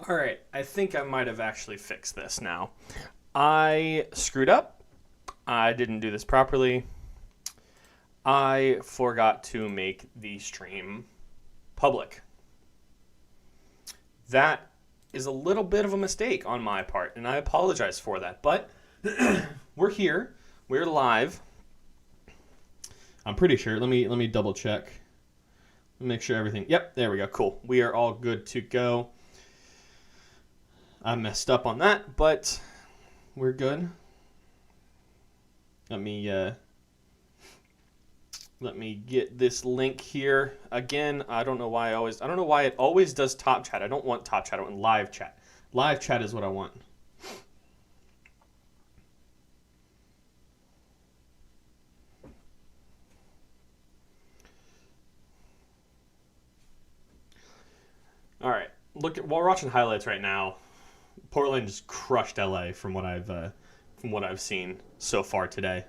All right, I think I might have actually fixed this now. I screwed up. I didn't do this properly. I forgot to make the stream public. That is a little bit of a mistake on my part, and I apologize for that. But we're here. We're live. I'm pretty sure. Let me double check. Make sure everything. Yep, there we go. Cool. We are all good to go. I messed up on that, but we're good. Let me get this link here again. I don't know why it always does top chat. I don't want top chat. I want live chat. Live chat is what I want. All right. While we're watching highlights right now, Portland just crushed LA from what I've seen so far today.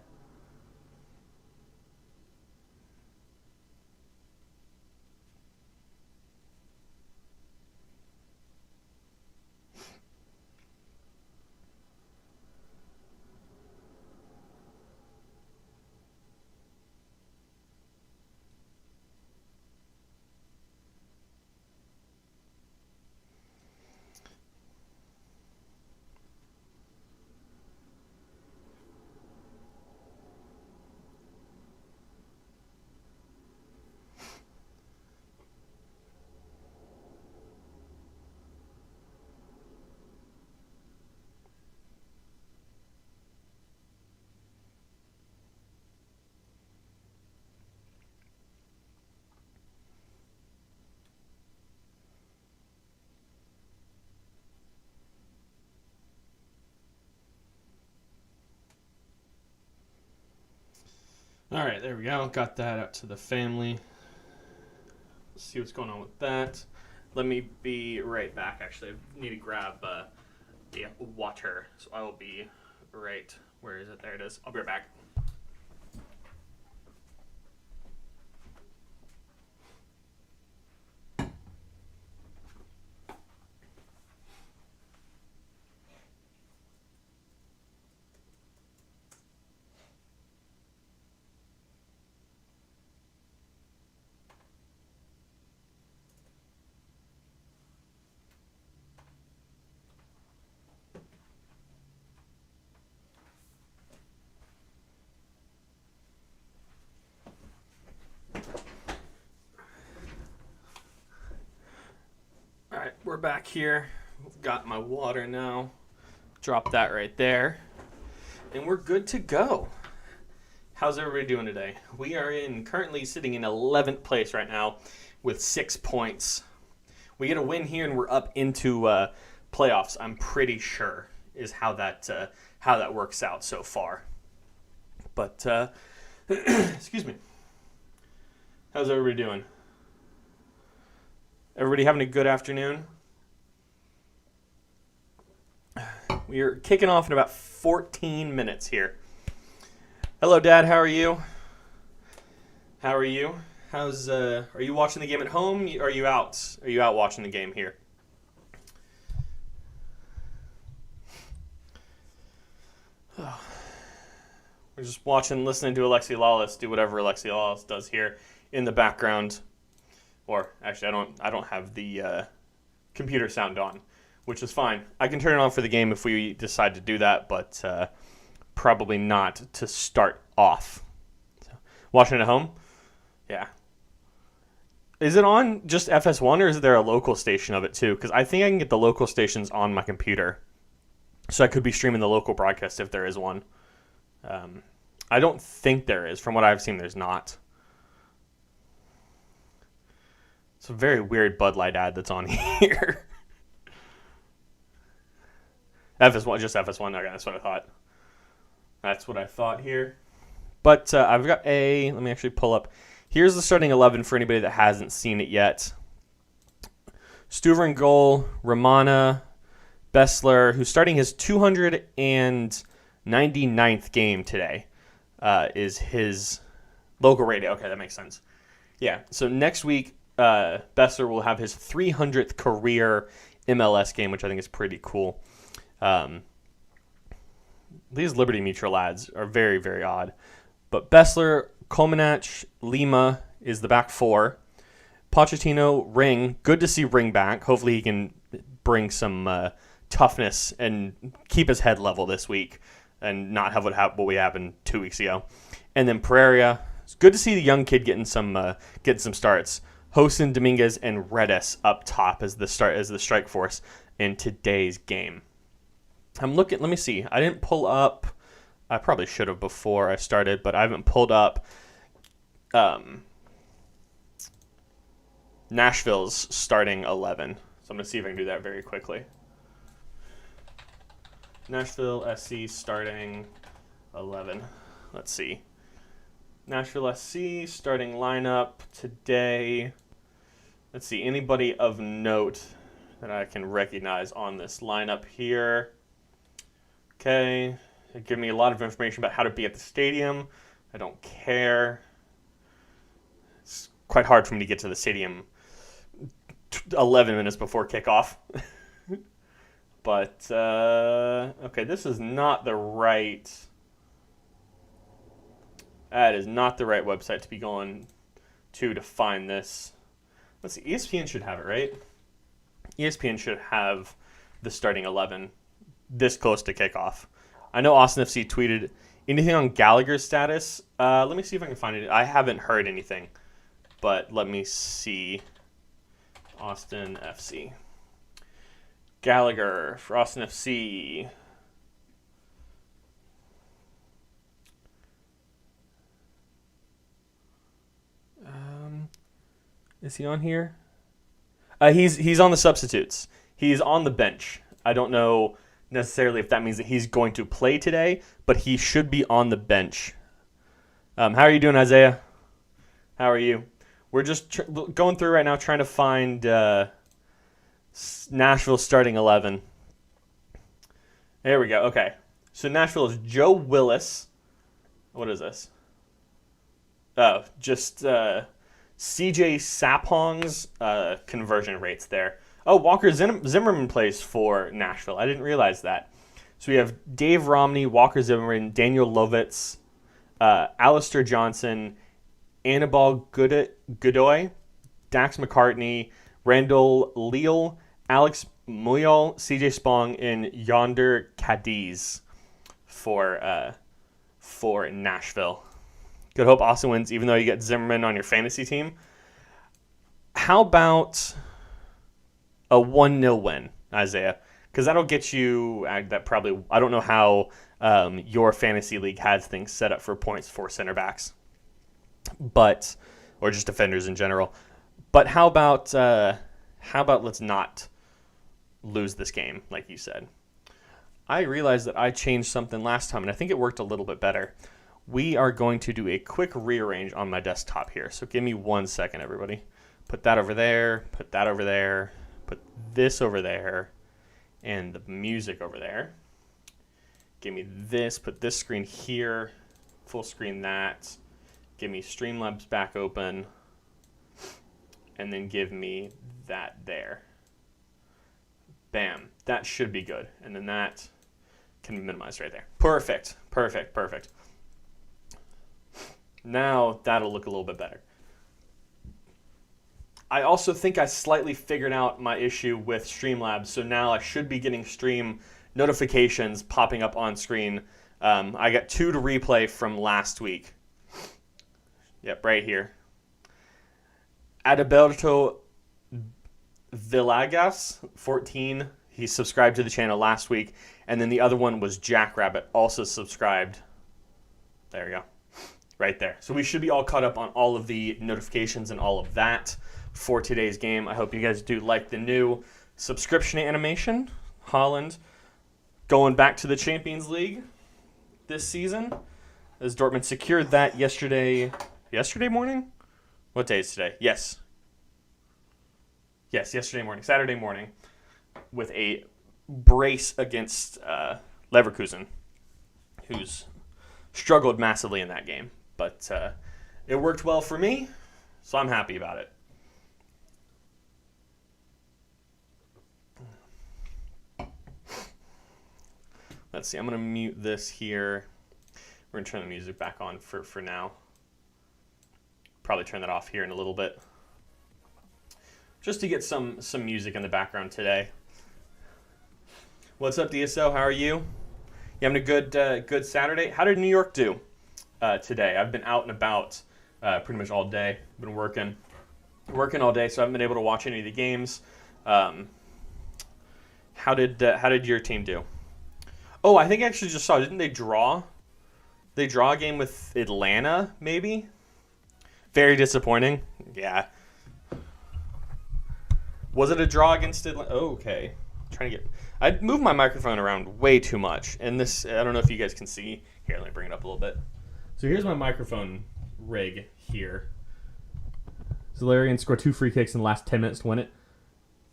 All right, there we go. Got that out to the family. Let's see what's going on with that. Let me be right back. Actually, I need to grab the water. So I will be right. Where is it? There it is. I'll be right back. All right, we're back here. I've got my water now. Drop that right there. And we're good to go. How's everybody doing today? We are currently sitting in 11th place right now with 6 points. We get a win here and we're up into playoffs, I'm pretty sure, is how that works out so far. But, excuse me. How's everybody doing? Everybody having a good afternoon? We are kicking off in about 14 minutes here. Hello, Dad. How are you? How are you? Are you watching the game at home? Are you out? Are you out watching the game here? Oh. We're just listening to Alexi Lawless do whatever Alexi Lawless does here in the background. Or actually, I don't have the computer sound on, which is fine. I can turn it on for the game if we decide to do that, but probably not to start off. So, watching it at home? Yeah. Is it on just FS1 or is there a local station of it too? Because I think I can get the local stations on my computer. So I could be streaming the local broadcast if there is one. I don't think there is. From what I've seen, there's not. It's a very weird Bud Light ad that's on here. FS1, just FS1. Okay, that's what I thought. That's what I thought here. But I've got let me actually pull up. Here's the starting 11 for anybody that hasn't seen it yet. Stuver in goal, Romana, Bessler, who's starting his 299th game today, is his local radio. Okay, that makes sense. Yeah, so next week, Bessler will have his 300th career MLS game, which I think is pretty cool. These Liberty Mutual ads are very, very odd. But Bessler, Komanach, Lima is the back four. Pochettino, Ring. Good to see Ring back. Hopefully he can bring some toughness and keep his head level this week and not have what we happened 2 weeks ago. And then Pereira. It's good to see the young kid getting some starts. Hosen, Dominguez, and Redis up top as the strike force in today's game. I'm looking. Let me see. I didn't pull up. I probably should have before I started, but I haven't pulled up Nashville's starting 11. So I'm going to see if I can do that very quickly. Nashville SC starting 11. Let's see. Nashville SC starting lineup today. Let's see. Anybody of note that I can recognize on this lineup here? Okay. It gave me a lot of information about how to be at the stadium. I don't care. It's quite hard for me to get to the stadium 11 minutes before kickoff. But, okay, this is not the right... That is not the right website to be going to find this. Let's see, ESPN should have it, right? ESPN should have the starting 11 this close to kickoff. I know Austin FC tweeted anything on Gallagher's status. Let me see if I can find it. I haven't heard anything, but let me see. Austin FC. Gallagher for Austin FC. Is he on here? He's on the substitutes. He's on the bench. I don't know necessarily if that means that he's going to play today, but he should be on the bench. How are you doing, Isaiah? How are you? We're just going through right now trying to find Nashville starting 11. There we go. Okay. So Nashville is Joe Willis. What is this? Oh, just CJ Sapong's conversion rates there. Oh, Walker Zimmerman plays for Nashville. I didn't realize that. So we have Dave Romney, Walker Zimmerman, Daniel Lovitz, Alistair Johnson, Annabelle Godoy, Dax McCartney, Randall Leal, Alex Muyal, CJ Spong, and Yonder Cadiz for Nashville. Good hope Austin wins, even though you get Zimmerman on your fantasy team. How about a 1-0 win, Isaiah? Because that'll get you that probably. I don't know how your fantasy league has things set up for points for center backs, but or just defenders in general. But how about let's not lose this game, like you said. I realized that I changed something last time, and I think it worked a little bit better. We are going to do a quick rearrange on my desktop here. So give me 1 second, everybody. Put that over there, put that over there, put this over there, and the music over there. Give me this, put this screen here, full screen that. Give me Streamlabs back open, and then give me that there. Bam, that should be good. And then that can be minimized right there. Perfect, perfect, perfect. Now that'll look a little bit better. I also think I slightly figured out my issue with Streamlabs, so now I should be getting stream notifications popping up on screen. I got 2 to replay from last week. Yep, right here. Adalberto Villagas, 14. He subscribed to the channel last week. And then the other one was Jackrabbit, also subscribed. There we go. Right there. So we should be all caught up on all of the notifications and all of that for today's game. I hope you guys do like the new subscription animation. Holland going back to the Champions League this season, as Dortmund secured that yesterday morning? What day is today? Yes, yesterday morning, Saturday morning, with a brace against Leverkusen, who's struggled massively in that game. But it worked well for me, so I'm happy about it. Let's see. I'm going to mute this here. We're going to turn the music back on for now. Probably turn that off here in a little bit. Just to get some music in the background today. What's up, DSO? How are you? You having a good Saturday? How did New York do today? I've been out and about pretty much all day. Been working all day, so I haven't been able to watch any of the games. How did your team do? Oh, I think I actually just saw. Didn't they draw? They draw a game with Atlanta, maybe. Very disappointing. Yeah. Was it a draw against Atlanta? Oh, okay. I moved my microphone around way too much, and this, I don't know if you guys can see. Here, let me bring it up a little bit. So here's my microphone rig here. Solarian scored 2 free kicks in the last 10 minutes to win it.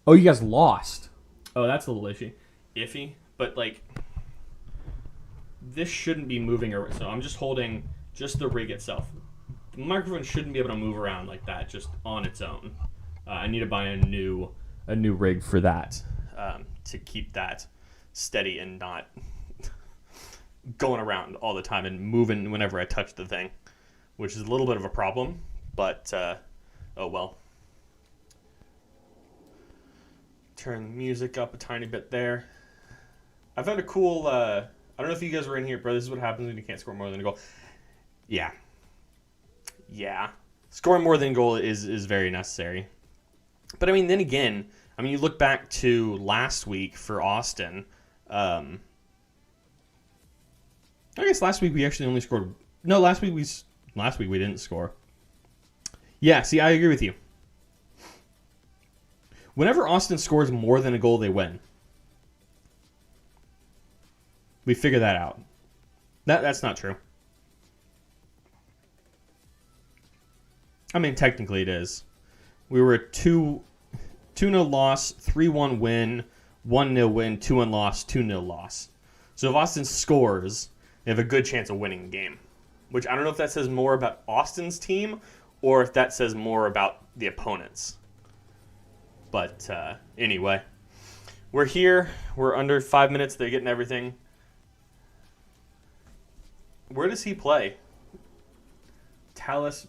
Oh, you guys lost. Oh, that's a little iffy. But, like, this shouldn't be moving around. So I'm just holding just the rig itself. The microphone shouldn't be able to move around like that, just on its own. I need to buy a new rig for that to keep that steady and not going around all the time and moving whenever I touch the thing, which is a little bit of a problem, but oh well. Turn the music up a tiny bit there. I found a cool, I don't know if you guys were in here, but this is what happens when you can't score more than a goal. Yeah. Scoring more than a goal is very necessary. But, I mean, then again, you look back to last week for Austin. I guess last week we actually only scored. No, last week we didn't score. Yeah, see, I agree with you. Whenever Austin scores more than a goal, they win. We figure that out. That's not true. I mean, technically it is. We were a 2-0 loss, 3-1 win, 1-0 win, 2-1 loss, 2-0 loss. So if Austin scores, they have a good chance of winning the game. Which I don't know if that says more about Austin's team or if that says more about the opponents. But anyway, we're here. We're under 5 minutes. They're getting everything. Where does he play? Talus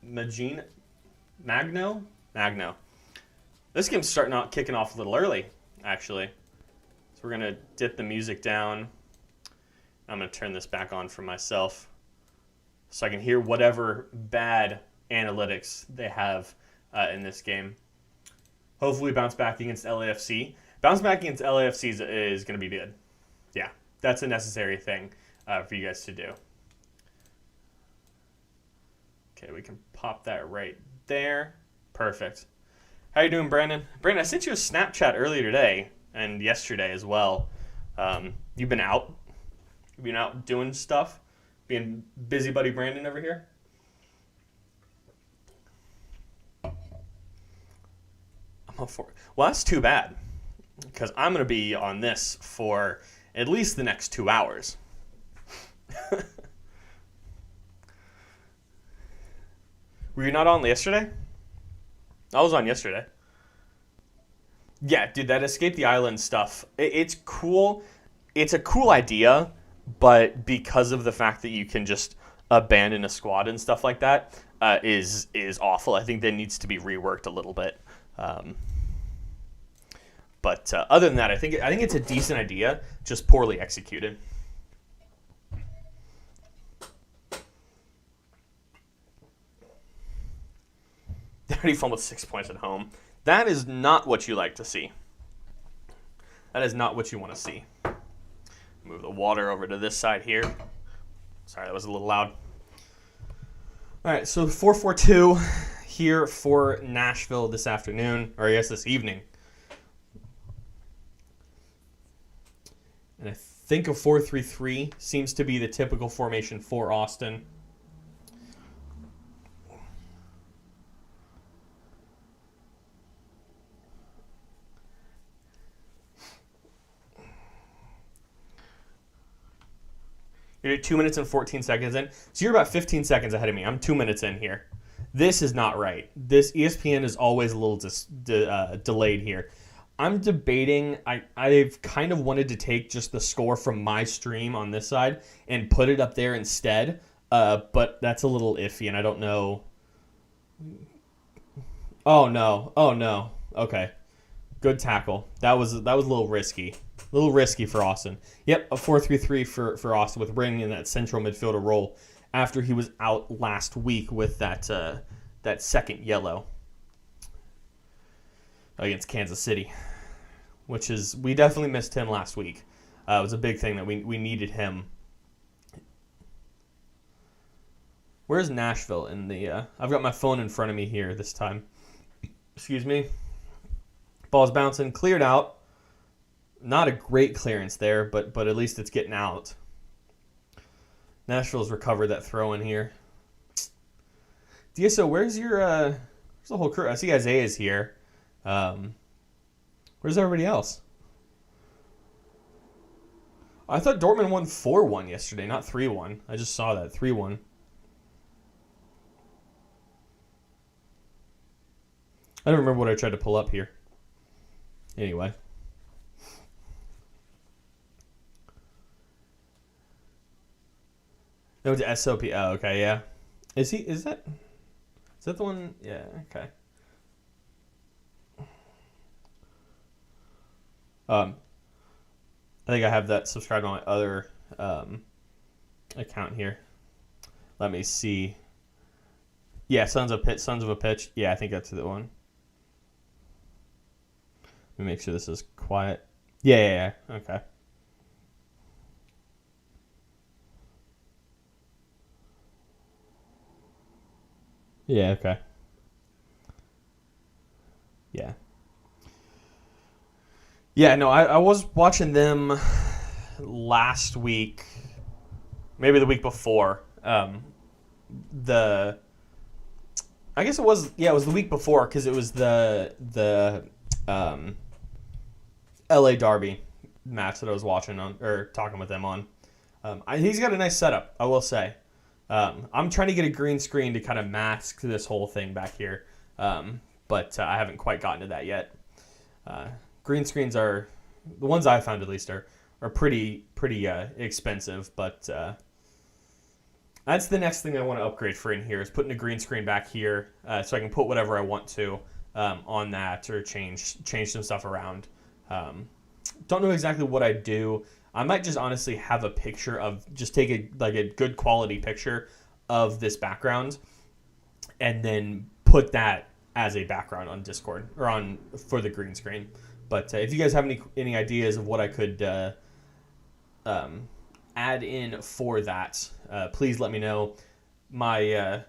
Magno? This game's starting out kicking off a little early, actually. So we're going to dip the music down. I'm going to turn this back on for myself so I can hear whatever bad analytics they have in this game. Hopefully bounce back against LAFC. Bounce back against LAFC is going to be good. Yeah, that's a necessary thing for you guys to do. Okay, we can pop that right there. Perfect. How you doing, Brandon? Brandon, I sent you a Snapchat earlier today and yesterday as well. You've been out? You've been out doing stuff? Being busybody Brandon over here? I'm up for it. Well, that's too bad because I'm going to be on this for at least the next 2 hours. Were you not on yesterday? I was on yesterday. Yeah, dude, that Escape the Island stuff, it's cool. It's a cool idea, but because of the fact that you can just abandon a squad and stuff like that, is awful. I think that needs to be reworked a little bit. But other than that, I think it's a decent idea, just poorly executed. They already fumbled 6 points at home. That is not what you like to see. That is not what you want to see. Move the water over to this side here. Sorry, that was a little loud. All right, so 4-4-2 here for Nashville this afternoon, or I guess this evening. And I think a 4-3-3 seems to be the typical formation for Austin. You're 2 minutes and 14 seconds in. So you're about 15 seconds ahead of me. I'm 2 minutes in here. This is not right. This ESPN is always a little delayed here. I'm debating. I've kind of wanted to take just the score from my stream on this side and put it up there instead. But that's a little iffy, and I don't know. Oh no! Oh no! Okay, good tackle. That was a little risky. A little risky for Austin. Yep, a 4-3-3 for Austin with Ring in that central midfielder role after he was out last week with that second yellow against Kansas City, which is, we definitely missed him last week. It was a big thing that we needed him. Where's Nashville in the... I've got my phone in front of me here this time. Excuse me. Ball's bouncing, cleared out. Not a great clearance there, but at least it's getting out. Nashville's recovered that throw in here. DSO, where's the whole crew? I see Isaiah's here. Where's everybody else? I thought Dortmund won 4-1 yesterday, not 3-1. I just saw that, 3-1. I don't remember what I tried to pull up here. Anyway. No, to SOP. Oh, okay, yeah. Is that the one? Yeah, okay. I think I have that subscribed on my other account here. Let me see. Yeah, Sons of a Pitch. Yeah, I think that's the one. Let me make sure this is quiet. Yeah. Okay. Yeah, okay. Yeah. Yeah, no, I was watching them last week, maybe the week before. I guess it was the week before because it was the LA Derby match that I was watching on, or talking with them on. He's got a nice setup, I will say. I'm trying to get a green screen to kind of mask this whole thing back here, but I haven't quite gotten to that yet. Green screens are, the ones I found at least, are pretty expensive, but that's the next thing I want to upgrade for in here is putting a green screen back here so I can put whatever I want to on that or change some stuff around. Don't know exactly what I do. I might just honestly have a picture of, just take a good quality picture of this background and then put that as a background on Discord or for the green screen. But if you guys have any ideas of what I could add in for that, please let me know. My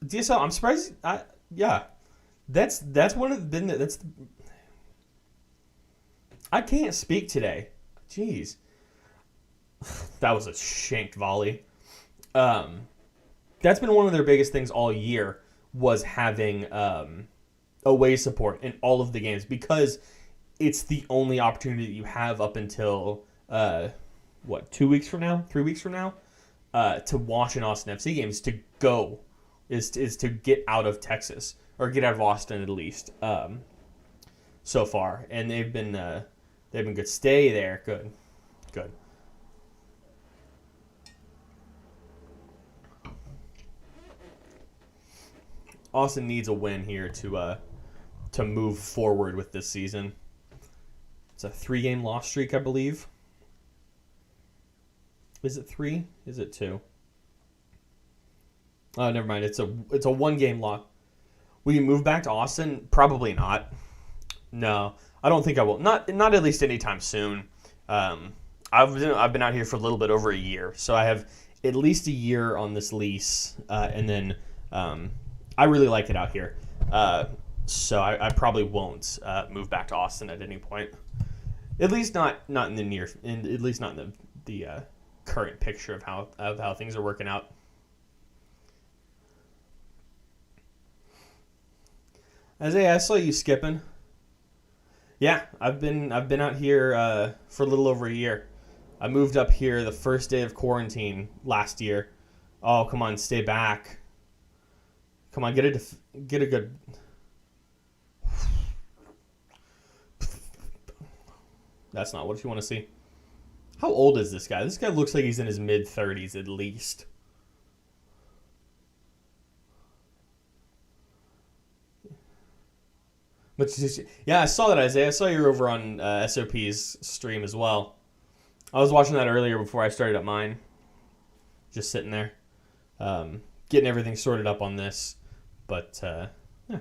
DSL, I'm surprised. That's one of the. I can't speak today. Jeez. That was a shanked volley. That's been one of their biggest things all year, was having away support in all of the games, because it's the only opportunity that you have up until 2 weeks from now, 3 weeks from now, to watch an Austin FC game, is to get out of Texas, or get out of Austin at least. So far, and they've been good. Stay there, good. Austin needs a win here to move forward with this season. It's a 3-game loss streak, I believe. Is it 3? Is it 2? Oh, never mind. It's a 1-game loss. Will you move back to Austin? Probably not. No, I don't think I will. Not at least anytime soon. I've been out here for a little bit over a year, so I have at least a year on this lease, and then I really like it out here. So I probably won't move back to Austin at any point. At least not in the at least not in the current picture of how things are working out. Isaiah, I saw you skipping. Yeah, I've been out here for a little over a year. I moved up here the first day of quarantine last year. Oh, come on, stay back. Come on, get a good. That's not what you want to see. How old is this guy? This guy looks like he's in his mid-30s at least. But yeah, I saw that, Isaiah. I saw you over on SOP's stream as well. I was watching that earlier before I started up mine. Just sitting there, getting everything sorted up on this. But yeah,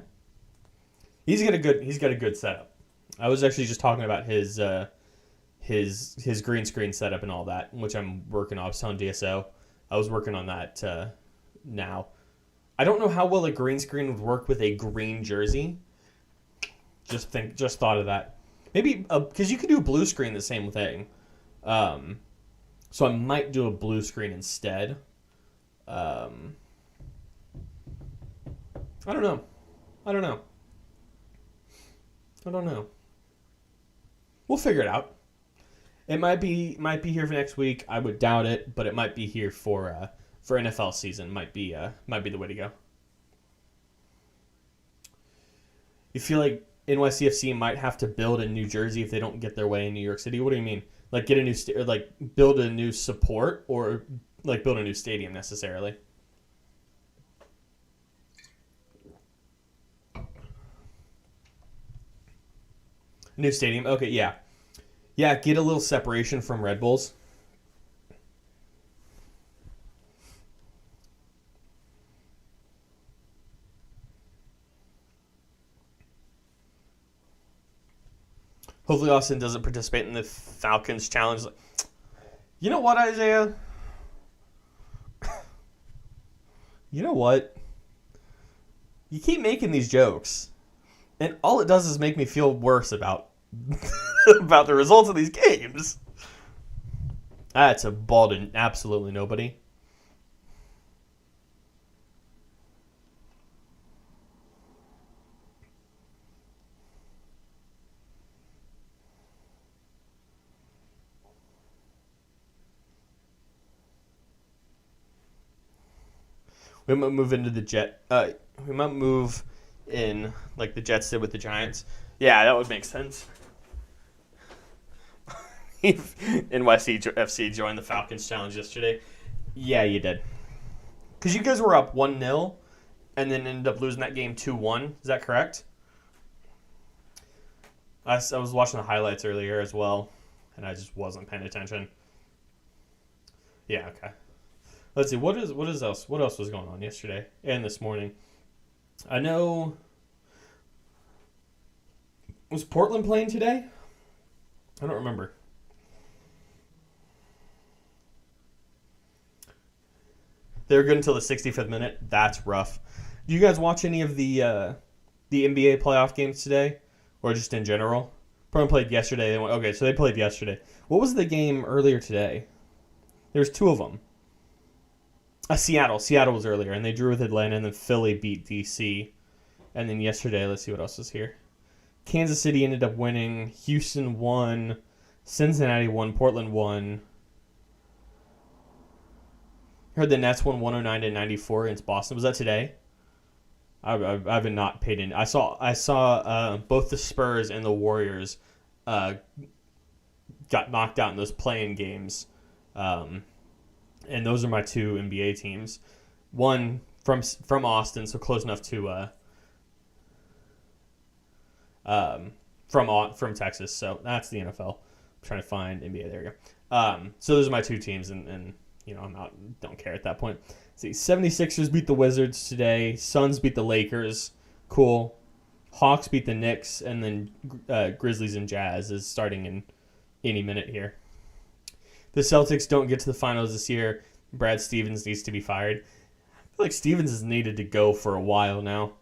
he's got a good setup. I was actually just talking about his green screen setup and all that, which I'm working on. I was telling DSO, I was working on that now. I don't know how well a green screen would work with a green jersey. Just thought of that. Maybe because you can do a blue screen the same thing. So I might do a blue screen instead. I don't know. We'll figure it out. It might be here for next week. I would doubt it, but it might be here for NFL season. Might be the way to go. You feel like NYCFC might have to build a new jersey if they don't get their way in New York City? What do you mean? Like get a new build a new support, or like build a new stadium necessarily? New stadium. Okay, yeah. Yeah, get a little separation from Red Bulls. Hopefully Austin doesn't participate in the Falcons challenge. You know what, Isaiah? You know what? You keep making these jokes, and all it does is make me feel worse about about the results of these games. That's a ball to absolutely nobody. We might move into the Jet. We might move in like the Jets did with the Giants. Yeah, that would make sense. NYC FC joined the Falcons challenge yesterday. Yeah, you did. Because you guys were up 1-0 and then ended up losing that game 2-1. Is that correct? I was watching the highlights earlier as well, and I just wasn't paying attention. Yeah, okay. Let's see, what else was going on yesterday and this morning? I know... Was Portland playing today? I don't remember. They were good until the 65th minute. That's rough. Do you guys watch any of the NBA playoff games today? Or just in general? Portland played yesterday. Okay, so they played yesterday. What was the game earlier today? There's two of them. Seattle. Seattle was earlier, and they drew with Atlanta, and then Philly beat DC. And then yesterday, let's see what else is here. Kansas City ended up winning. Houston won. Cincinnati won. Portland won. I heard the Nets won 109-94 against Boston. Was that today? I've been not paid in. I saw both the Spurs and the Warriors got knocked out in those play-in games. And those are my two NBA teams. One from Austin, so close enough to from Texas. So that's the NFL. I'm trying to find NBA. There we go. So those are my two teams, and don't care at that point. See, 76ers beat the Wizards today. Suns beat the Lakers. Cool. Hawks beat the Knicks, and then Grizzlies and Jazz is starting in any minute here. The Celtics don't get to the finals this year. Brad Stevens needs to be fired. I feel like Stevens has needed to go for a while now.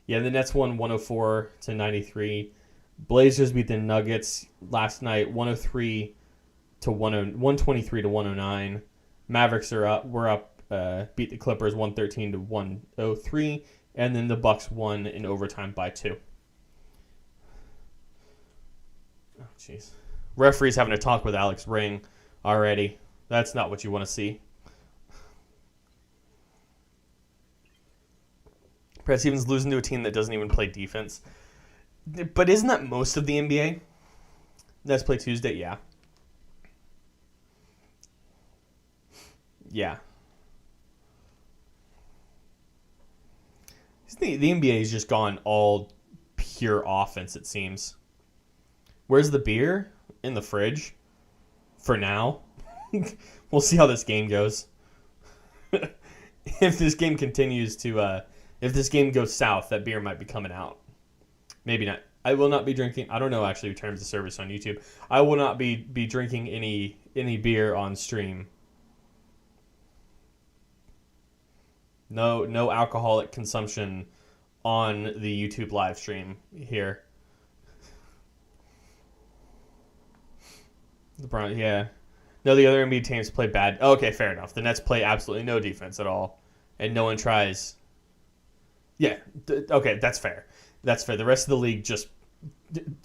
Yeah, the Nets won 104-93. Blazers beat the Nuggets last night, 123 to 109. Mavericks are up. We're up. Beat the Clippers 113-103, and then the Bucks won in overtime by 2. Oh, jeez. Referee's having a talk with Alex Ring already. That's not what you want to see. Brad Stevens losing to a team that doesn't even play defense. But isn't that most of the NBA? Nets play Tuesday, yeah. Yeah. The NBA has just gone all pure offense, it seems. Where's the beer? In the fridge. For now. We'll see how this game goes. If this game continues to... if this game goes south, that beer might be coming out. Maybe not. I will not be drinking... I don't know, actually, terms of service on YouTube. I will not be drinking any beer on stream. No alcoholic consumption on the YouTube live stream here. Yeah. No, the other NBA teams play bad. Okay, fair enough. The Nets play absolutely no defense at all, and no one tries. Yeah, okay, that's fair. That's fair. The rest of the league just,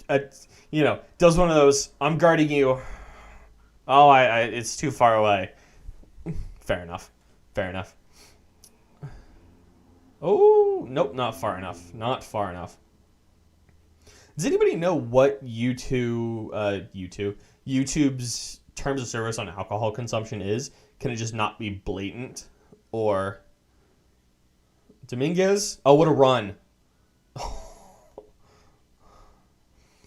does one of those, I'm guarding you. Oh, it's too far away. Fair enough. Oh, nope, not far enough. Not far enough. Does anybody know what YouTube's terms of service on alcohol consumption is? Can it just not be blatant? Or Dominguez? Oh, what a run.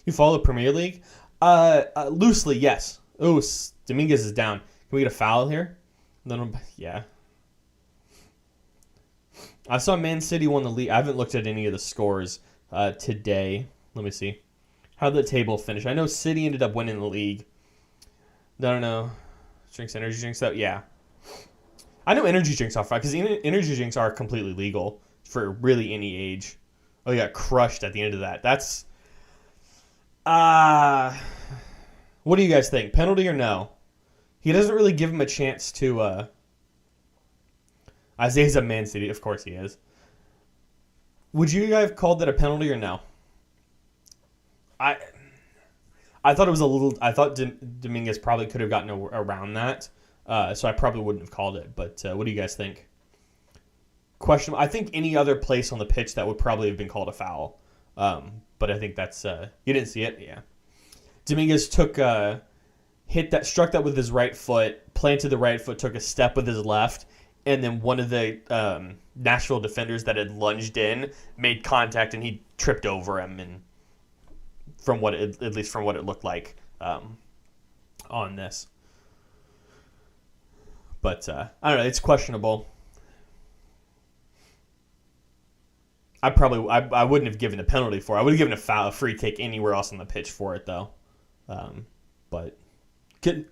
You follow the Premier League? Loosely, yes. Oh, Dominguez is down. Can we get a foul here? Yeah. I saw Man City won the league. I haven't looked at any of the scores today. Let me see. How did the table finish? I know City ended up winning the league. No. Energy drinks, though? Yeah. I know energy drinks are fine, because energy drinks are completely legal for really any age. Oh, he got crushed at the end of that. That's... what do you guys think? Penalty or no? He doesn't really give him a chance to... Isaiah's a Man City. Of course he is. Would you guys have called that a penalty or no? I thought it was a little... I thought Dominguez probably could have gotten around that. So I probably wouldn't have called it. But what do you guys think? Question. I think any other place on the pitch that would probably have been called a foul. But I think that's... you didn't see it? Yeah. Dominguez struck that with his right foot, planted the right foot, took a step with his left, and then one of the Nashville defenders that had lunged in made contact, and he tripped over him, and at least from what it looked like on this. But I don't know, it's questionable. I wouldn't have given a penalty for it. I would have given a free kick anywhere else on the pitch for it, though. But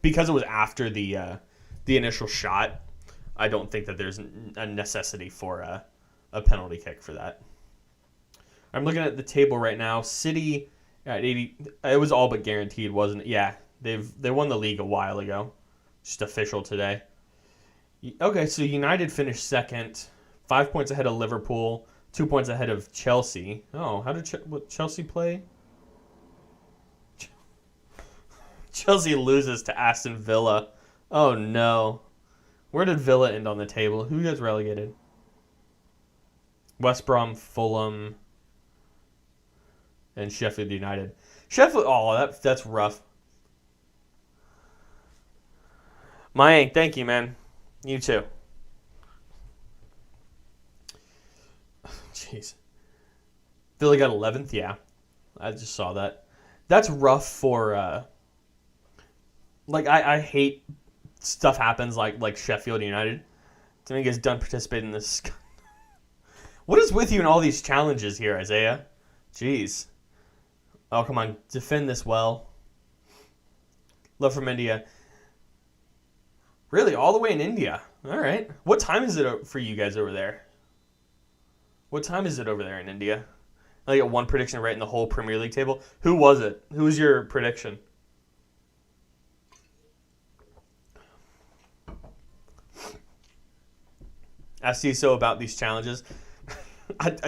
because it was after the initial shot, I don't think that there's a necessity for a penalty kick for that. I'm looking at the table right now. City at 80. It was all but guaranteed, wasn't it? Yeah, they won the league a while ago. Just official today. Okay, so United finished second, 5 points ahead of Liverpool, 2 points ahead of Chelsea. Oh, how did Chelsea play? Chelsea loses to Aston Villa. Oh, no. Where did Villa end on the table? Who gets relegated? West Brom, Fulham, and Sheffield United. That's rough. Mayank, thank you, man. You too. Jeez. Villa got 11th? Yeah. I just saw that. That's rough for... I hate stuff happens like Sheffield United. Dominguez done participating in this. What is with you in all these challenges here, Isaiah? Jeez. Oh, come on. Defend this well. Love from India. Really? All the way in India? All right. What time is it for you guys over there? What time is it over there in India? I got one prediction right in the whole Premier League table. Who was it? Who was your prediction? Ask you so about these challenges.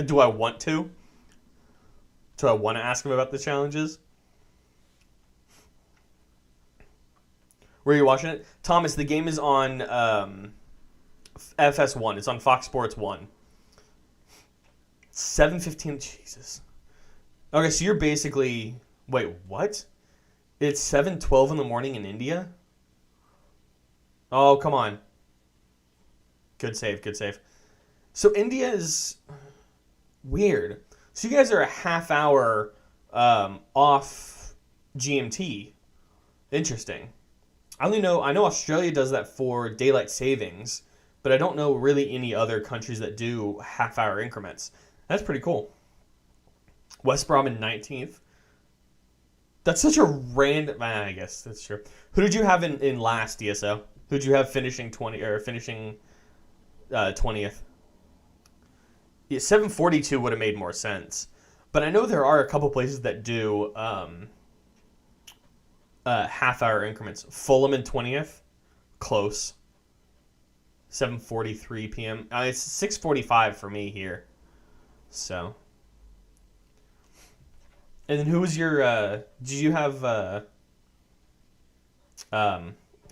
Do I want to? Do I want to ask him about the challenges? Where are you watching it? Thomas, the game is on FS1. It's on Fox Sports 1. 7:15. Jesus. Okay, so you're basically... Wait, what? It's 7:12 in the morning in India. Oh, come on. Good save, good save. So India is weird. So you guys are a half hour off GMT. Interesting. I know Australia does that for daylight savings, but I don't know really any other countries that do half hour increments. That's pretty cool. West Brom in 19th. That's such a random. I guess that's true. Who did you have in last DSO? Who did you have finishing 20th? Yeah, 742 would have made more sense. But I know there are a couple places that do half-hour increments. Fulham in 20th, close. 7:43 p.m. It's 6:45 for me here. So, and then who was your? Did you have?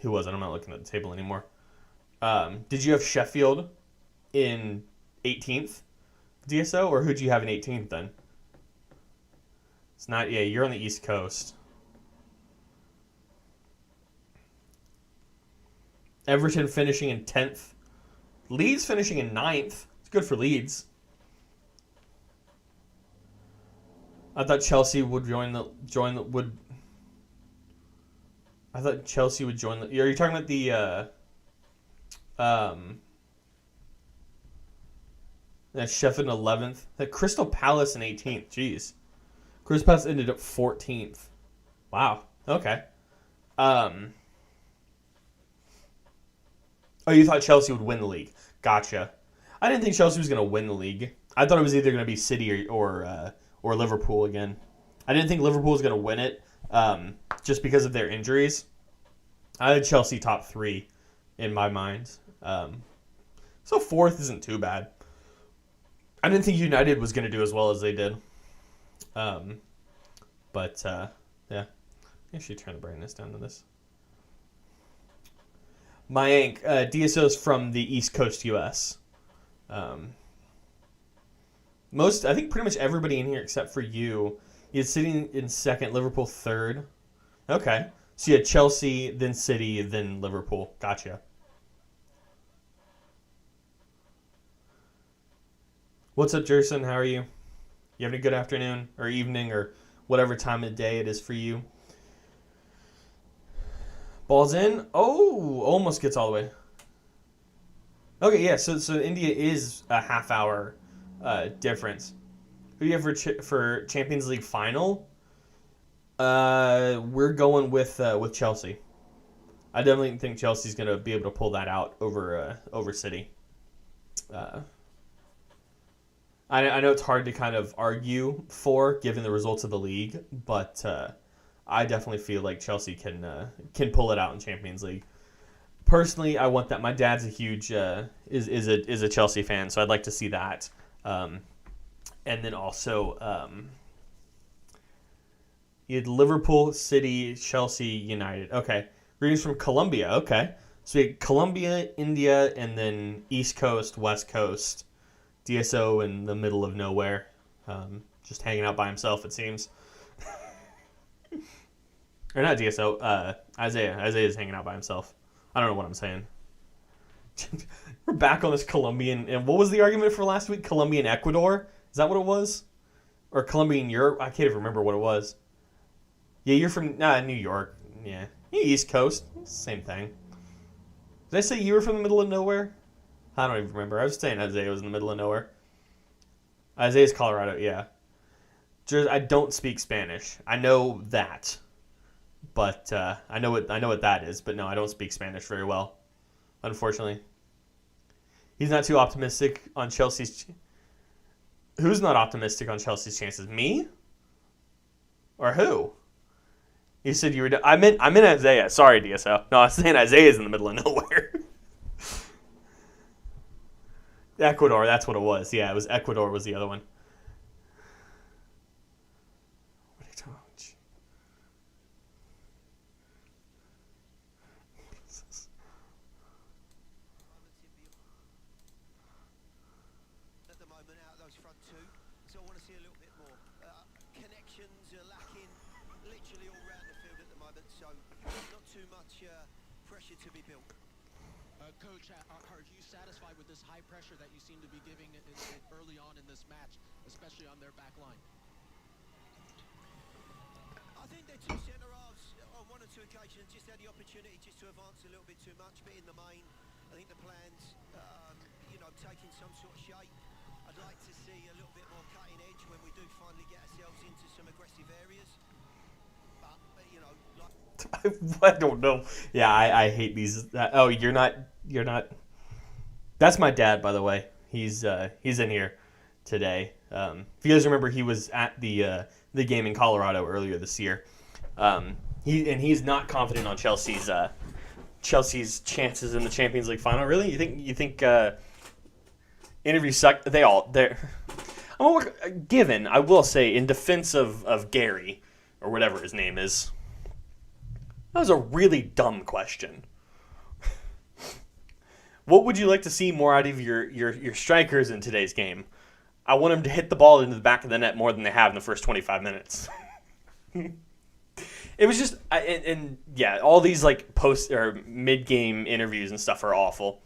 Who was it? I'm not looking at the table anymore. Did you have Sheffield in 18th DSO, or who'd you have in 18th then? It's not. Yeah, you're on the East Coast. Everton finishing in 10th. Leeds finishing in 9th. It's good for Leeds. I thought Chelsea would I thought Chelsea would join the. Are you talking about the Sheffield in 11th? The Crystal Palace in 18th. Jeez. Crystal Palace ended up 14th. Wow. Okay. Oh, you thought Chelsea would win the league. Gotcha. I didn't think Chelsea was going to win the league. I thought it was either going to be City or Liverpool again. I didn't think Liverpool was going to win it just because of their injuries. I had Chelsea top 3 in my mind. So 4th isn't too bad. I didn't think United was going to do as well as they did. But yeah. I should turn the brightness down to this. Mayank, DSO's from the East Coast, U.S. I think pretty much everybody in here except for you is sitting in second, Liverpool third. Okay. So you had Chelsea, then City, then Liverpool. Gotcha. What's up, Jerson? How are you? You having a good afternoon or evening or whatever time of day it is for you? Ball's in. Oh, almost gets all the way. Okay, yeah. So India is a half hour difference. Who do you have for Champions League final? We're going with Chelsea. I definitely think Chelsea's going to be able to pull that out over City. I know it's hard to kind of argue for given the results of the league, but I definitely feel like Chelsea can pull it out in Champions League. Personally, I want that. My dad's a huge is a Chelsea fan, so I'd like to see that. And then also you had Liverpool, City, Chelsea, United. Okay, greetings from Colombia. Okay, so we had Colombia, India, and then East Coast, West Coast. DSO in the middle of nowhere, just hanging out by himself. It seems. Or not DSO, Isaiah. Isaiah's hanging out by himself. I don't know what I'm saying. We're back on this Colombian. And what was the argument for last week? Colombian Ecuador? Is that what it was? Or Colombian Europe? I can't even remember what it was. Yeah, you're from New York. Yeah. East Coast. Same thing. Did I say you were from the middle of nowhere? I don't even remember. I was saying Isaiah was in the middle of nowhere. Isaiah's Colorado, yeah. I don't speak Spanish. I know that. But I know what that is. But no, I don't speak Spanish very well, unfortunately. He's not too optimistic on Chelsea's. Who's not optimistic on Chelsea's chances? Me? Or who? You said you were. I meant Isaiah. Sorry, DSO. No, I was saying Isaiah's in the middle of nowhere. Ecuador. That's what it was. Yeah, it was Ecuador. Was the other one. literally all round the field at the moment, so not too much pressure to be built. Coach, are you satisfied with this high pressure that you seem to be giving early on in this match, especially on their back line? I think their two centre-halves on one or two occasions just had the opportunity just to advance a little bit too much, but in the main, I think the plans, taking some sort of shape. I'd like to see a little bit more cutting edge when we do finally get ourselves into some aggressive areas. But, I don't know. Yeah, I hate these. Oh, you're not. That's my dad, by the way. He's in here today. If you guys remember, he was at the game in Colorado earlier this year. He's not confident on Chelsea's chances in the Champions League final. Really, you think interviews suck? They're. Given, I will say, in defense of Gary or whatever his name is. That was a really dumb question. What would you like to see more out of your strikers in today's game? I want them to hit the ball into the back of the net more than they have in the first 25 minutes. It was just, all these like post or mid-game interviews and stuff are awful.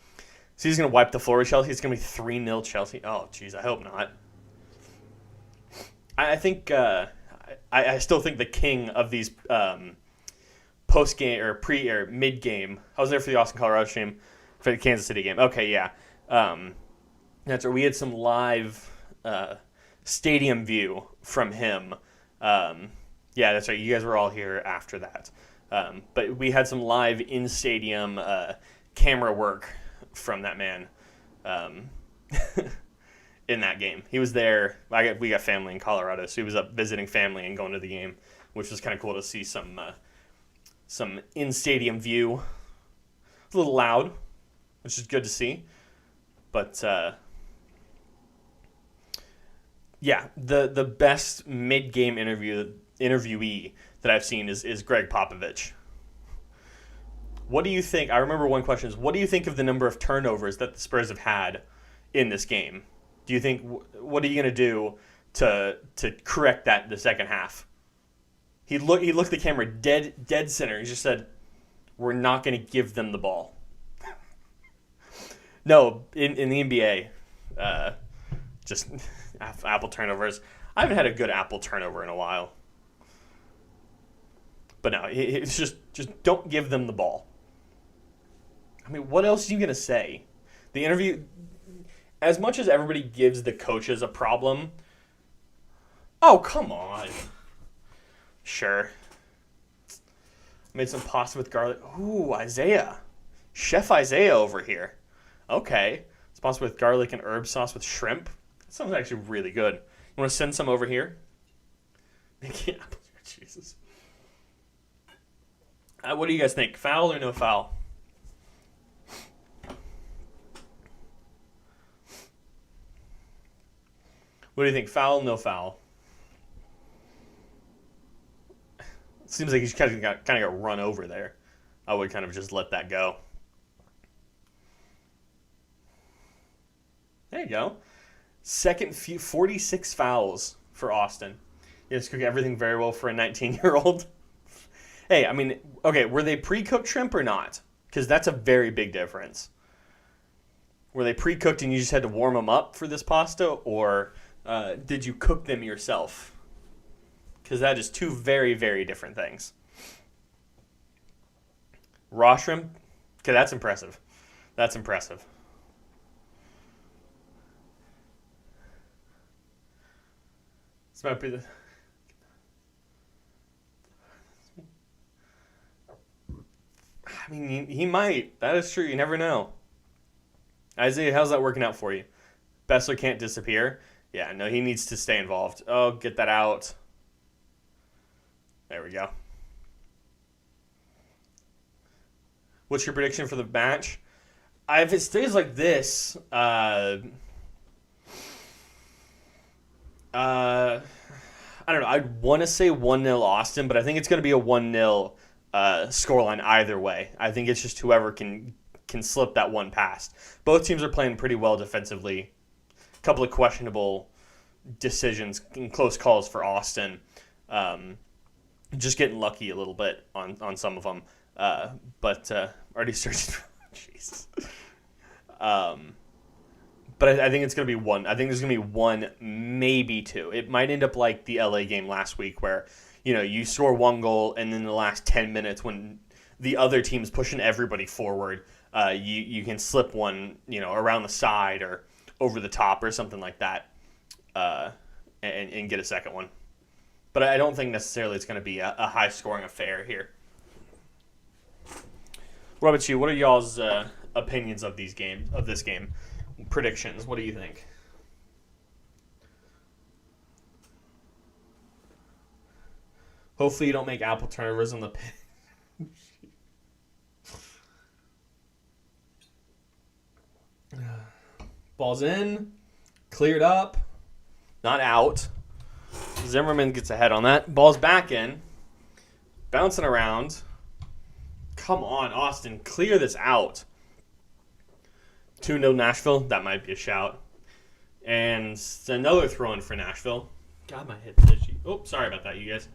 So he's going to wipe the floor with Chelsea. It's going to be 3-0 Chelsea. Oh, jeez, I hope not. I think, I still think the king of these post-game or or mid-game. I was there for the Austin, Colorado stream for the Kansas City game. Okay, yeah. That's right. We had some live stadium view from him. Yeah, that's right. You guys were all here after that. But we had some live in-stadium camera work from that man in that game. He was there. We got family in Colorado, so he was up visiting family and going to the game, which was kind of cool to see some in-stadium view. It's a little loud, which is good to see. But, yeah, the best mid-game interviewee that I've seen is Greg Popovich. What do you think? I remember one question is, what do you think of the number of turnovers that the Spurs have had in this game? Do you think, what are you going to do to correct that in the second half? He looked at the camera dead center. He just said, we're not going to give them the ball. No, in the NBA, just Apple turnovers. I haven't had a good Apple turnover in a while. But no, it's just don't give them the ball. I mean, what else are you going to say? The interview, as much as everybody gives the coaches a problem, oh, come on. Sure. Made some pasta with garlic. Ooh, Isaiah. Chef Isaiah over here. Okay. It's pasta with garlic and herb sauce with shrimp. That sounds actually really good. You want to send some over here? Jesus. What do you guys think? Foul or no foul? What do you think? Foul, no foul? Seems like he's kind of got run over there. I would kind of just let that go. There you go. Second 46 fouls for Austin. Yes, cook everything very well for a 19-year-old. Hey, I mean, okay, were they pre-cooked shrimp or not? Because that's a very big difference. Were they pre-cooked and you just had to warm them up for this pasta, or did you cook them yourself? Because that is two very, very different things. Raw shrimp? Okay, that's impressive. That's impressive. This might be the... I mean, he might. That is true. You never know. Isaiah, how's that working out for you? Bessler can't disappear. Yeah, no, he needs to stay involved. Oh, get that out. There we go. What's your prediction for the match? If it stays like this, I don't know. I'd want to say 1-0 Austin, but I think it's going to be a 1-0 scoreline either way. I think it's just whoever can slip that one past. Both teams are playing pretty well defensively. A couple of questionable decisions and close calls for Austin. Just getting lucky a little bit on some of them. But already searching. Jeez. But I think it's going to be one. I think there's going to be one, maybe two. It might end up like the LA game last week where, you score one goal and then the last 10 minutes when the other team's pushing everybody forward, you can slip one, around the side or over the top or something like that and get a second one. But I don't think necessarily it's going to be a high-scoring affair here. What about you? What are y'all's opinions of this game? Predictions. What do you think? Hopefully you don't make Apple turnovers on the pitch. Ball's in. Cleared up. Not out. Zimmerman gets ahead on that. Ball's back in. Bouncing around. Come on, Austin. Clear this out. 2-0 Nashville. That might be a shout. And another throw-in for Nashville. God, my head's itchy. Oh, sorry about that, you guys.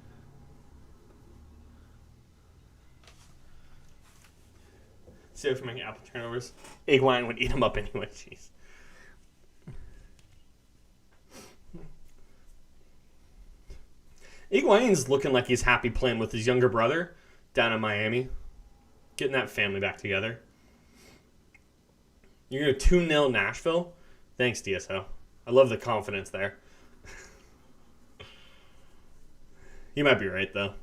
Stay away from making Apple turnovers. Iguain would eat them up anyway. Jeez. Iguain's looking like he's happy playing with his younger brother down in Miami. Getting that family back together. You're going to 2-0 Nashville? Thanks, DSO. I love the confidence there. You might be right, though.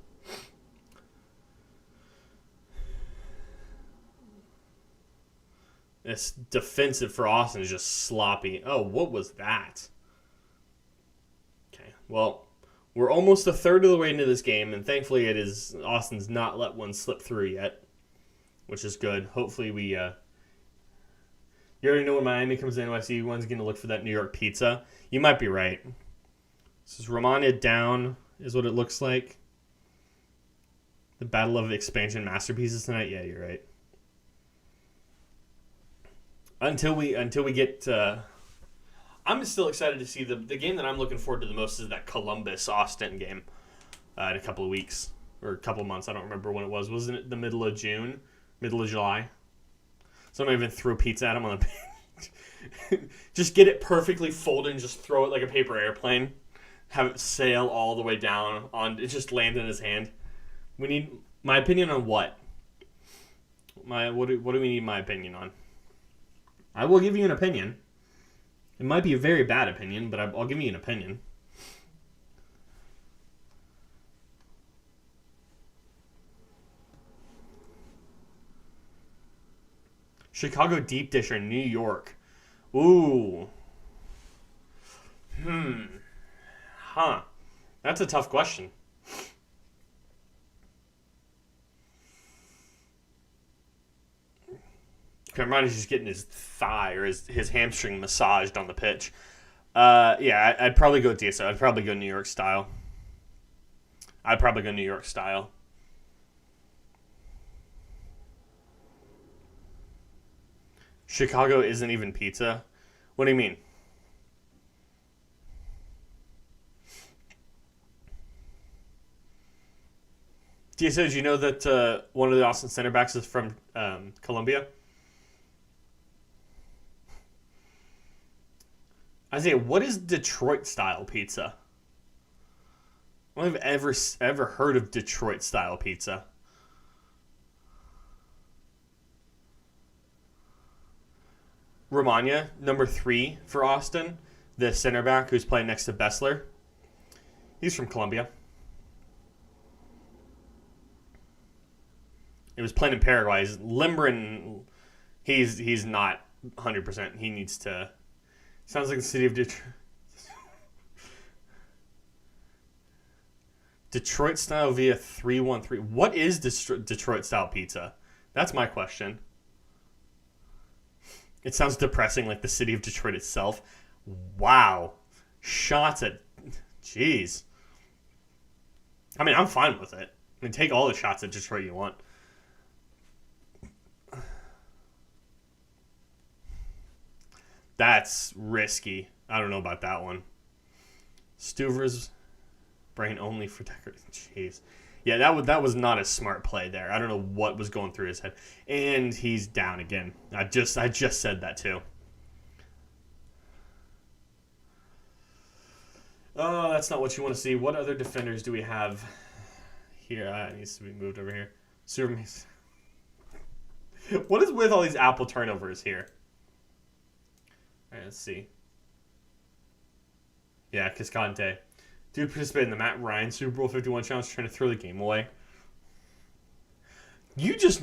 This defensive for Austin is just sloppy. Oh, what was that? Okay, well, we're almost a third of the way into this game, and thankfully Austin's not let one slip through yet, which is good. Hopefully we... You already know when Miami comes in, NYC one's going to look for that New York pizza. You might be right. This is Romania down, is what it looks like. The Battle of Expansion Masterpieces tonight? Yeah, you're right. Until we get... I'm still excited to see the game that I'm looking forward to the most is that Columbus-Austin game in a couple of weeks. Or a couple of months. I don't remember when it was. Wasn't it the middle of June? Middle of July? Someone even threw pizza at him on the page. Just get it perfectly folded and just throw it like a paper airplane. Have it sail all the way down. It just land in his hand. We need my opinion on what? What do we need my opinion on? I will give you an opinion. It might be a very bad opinion, but I'll give you an opinion. Chicago deep dish or New York? Ooh. Huh. That's a tough question. Cameron's just getting his thigh or his hamstring massaged on the pitch. Yeah, I'd probably go DSO. I'd probably go New York style. Chicago isn't even pizza? What do you mean? DSO, did you know that one of the Austin center backs is from Colombia? Isaiah, what is Detroit-style pizza? I don't think I've ever heard of Detroit-style pizza. Romania, number 3 for Austin, the center back who's playing next to Bessler. He's from Colombia. He was playing in Paraguay. He's limbering. He's not 100%. He needs to. Sounds like the city of Detroit. Detroit style via 313. What is Detroit style pizza? That's my question. It sounds depressing, like the city of Detroit itself. Wow. Shots at... Jeez. I mean, I'm fine with it. I mean, take all the shots at Detroit you want. That's risky. I don't know about that one. Stuver's brain only for decorative. Jeez. Yeah, that was not a smart play there. I don't know what was going through his head. And he's down again. I just said that too. Oh, that's not what you want to see. What other defenders do we have here? It needs to be moved over here. What is with all these Apple turnovers here? All right, let's see. Yeah, Cascante. Dude participated in the Matt Ryan Super Bowl 51 challenge trying to throw the game away. You just...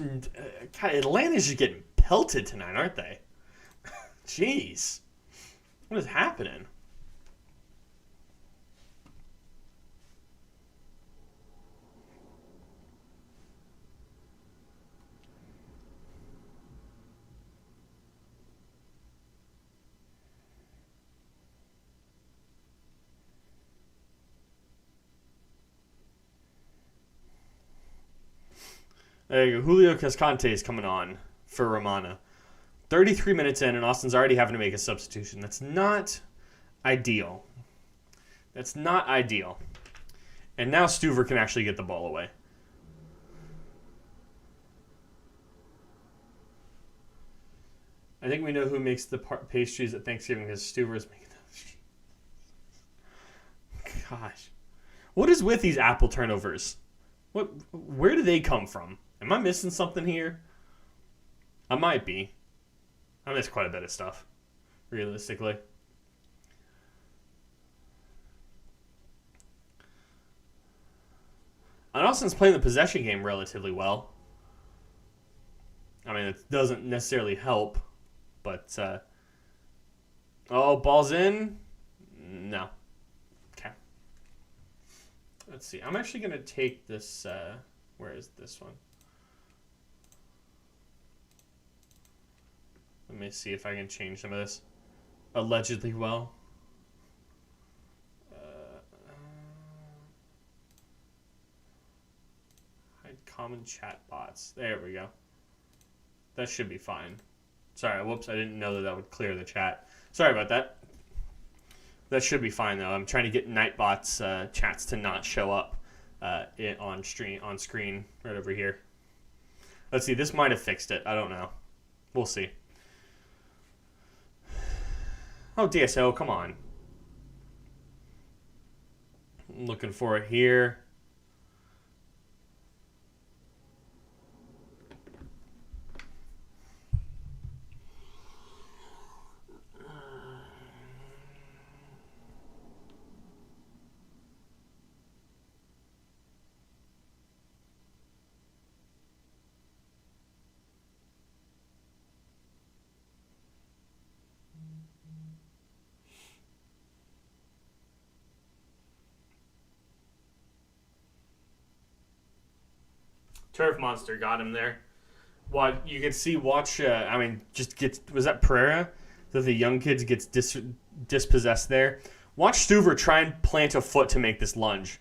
God, Atlanta's just getting pelted tonight, aren't they? Jeez. What is happening? There you go. Julio Cascante is coming on for Romana. 33 minutes in, and Austin's already having to make a substitution. That's not ideal. That's not ideal. And now Stuver can actually get the ball away. I think we know who makes the pastries at Thanksgiving because Stuver is making them. Gosh. What is with these Apple turnovers? Where do they come from? Am I missing something here? I might be. I missed quite a bit of stuff, realistically. And Austin's playing the possession game relatively well. I mean, it doesn't necessarily help, but... oh, ball's in? No. Okay. Let's see. I'm actually going to take this... where is this one? Let me see if I can change some of this. Allegedly well. Hide common chat bots. There we go. That should be fine. Sorry, whoops. I didn't know that would clear the chat. Sorry about that. That should be fine, though. I'm trying to get Nightbot's chats to not show up on screen right over here. Let's see. This might have fixed it. I don't know. We'll see. Oh, DSO, come on. I'm looking for it here. Turf Monster got him there. What you can see, watch. I mean, just gets. Was that Pereira that the young kids gets dispossessed there? Watch Stuver try and plant a foot to make this lunge.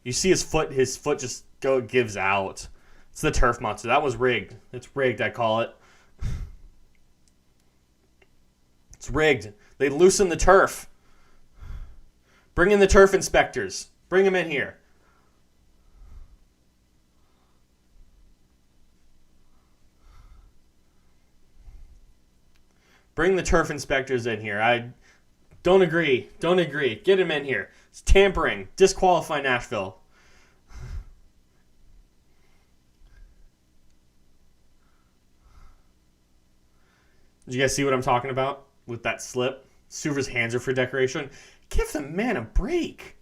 You see his foot. His foot just gives out. It's the Turf Monster. That was rigged. It's rigged. I call it. It's rigged. They loosen the turf. Bring in the turf inspectors. Bring them in here. Bring the turf inspectors in here. I don't agree. Don't agree. Get him in here. It's tampering. Disqualify Nashville. Did you guys see what I'm talking about with that slip? Stuver's hands are for decoration. Give the man a break.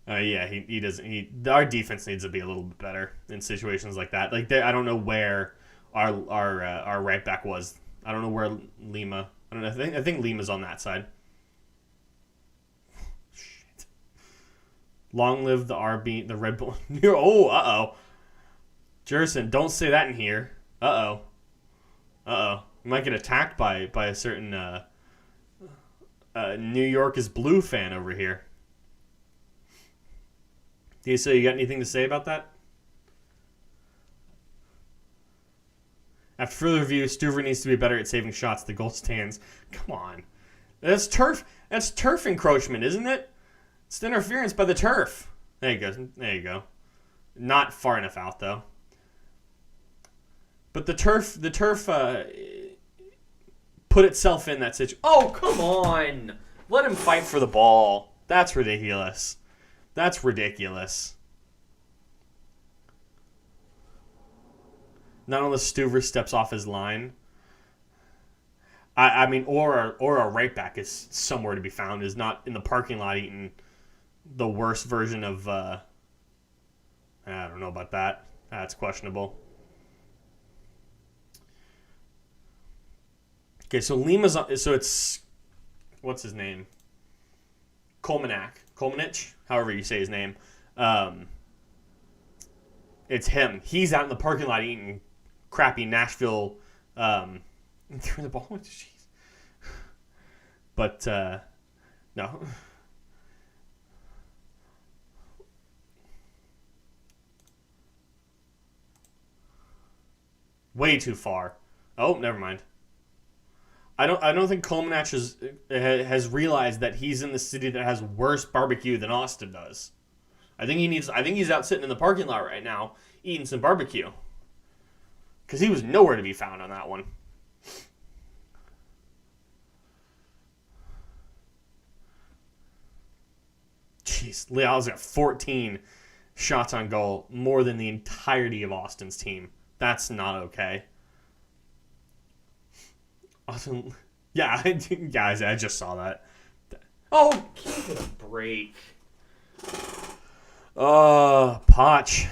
Yeah, he doesn't. Our defense needs to be a little bit better in situations like that. Like I don't know where our right back was. I don't know where Lima. I don't know. I think Lima's on that side. Shit. Long live the RB, the Red Bull. Oh, uh-oh. Jerson, don't say that in here. Uh-oh. Uh-oh. You might get attacked by a certain New York is Blue fan over here. DSO, you got anything to say about that? After further review, Stuver needs to be better at saving shots. The goal stands. Come on. That's turf encroachment, isn't it? It's interference by the turf. There you go. There you go. Not far enough out though. But the turf put itself in that situation. Oh, come on! Let him fight for the ball. That's ridiculous. That's ridiculous. Not unless Stuver steps off his line. I mean, or a right back is somewhere to be found. Is not in the parking lot eating the worst version of. I don't know about that. That's questionable. Okay, so Lima's on, so it's what's his name? Kolmanich, however you say his name. It's him. He's out in the parking lot eating crappy Nashville. Threw the ball. Jeez. But no. Way too far. Oh, never mind. I don't think Kolmanich has realized that he's in the city that has worse barbecue than Austin does. I think he's out sitting in the parking lot right now eating some barbecue. Because he was nowhere to be found on that one. Jeez, Leal's got 14 shots on goal, more than the entirety of Austin's team. That's not okay. Austin, yeah, guys, I just saw that. Oh, give it a break. Potch.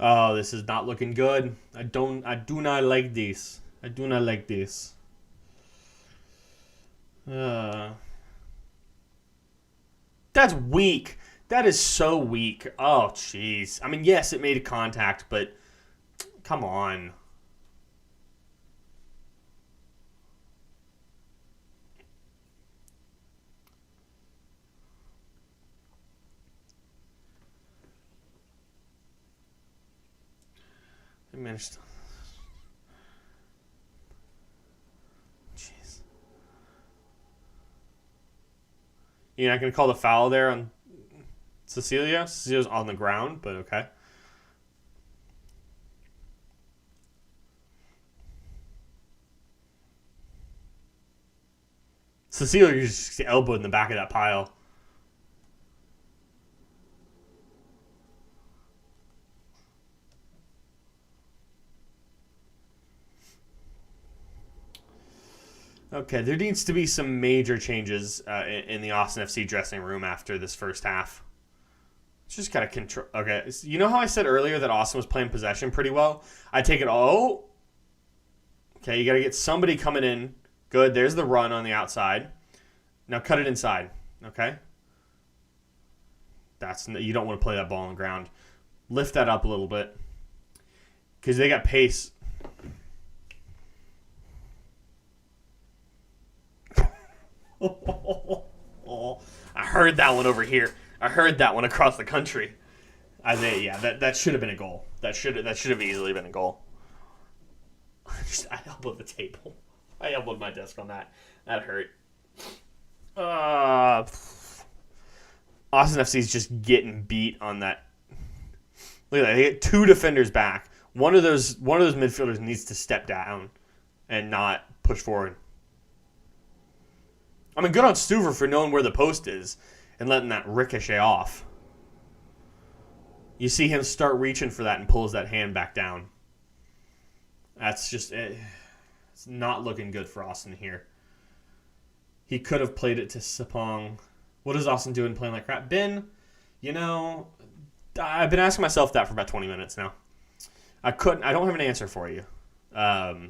Oh, this is not looking good. I do not like this. I do not like this. That's weak. That is so weak. Oh, jeez. I mean, yes, it made a contact, but come on. I managed to... Jeez. You're not going to call the foul there on Cecilia? Cecilia's on the ground, but okay. Cecilia just elbowed in the back of that pile. Okay, there needs to be some major changes in the Austin FC dressing room after this first half. It's just gotta control. Okay, you know how I said earlier that Austin was playing possession pretty well? I take it. Oh, okay. You gotta get somebody coming in. Good. There's the run on the outside. Now cut it inside. Okay. You don't want to play that ball on the ground. Lift that up a little bit because they got pace. I heard that one over here. I heard that one across the country. Yeah, that should have been a goal. That should have easily been a goal. I elbowed the table. I elbowed my desk on that. That hurt. Austin FC is just getting beat on that. Look at that. They get two defenders back. One of those midfielders needs to step down and not push forward. I mean, good on Stuver for knowing where the post is and letting that ricochet off. You see him start reaching for that and pulls that hand back down. That's just... It's not looking good for Austin here. He could have played it to Sapong. What is Austin doing playing like crap? Ben, I've been asking myself that for about 20 minutes now. I don't have an answer for you. I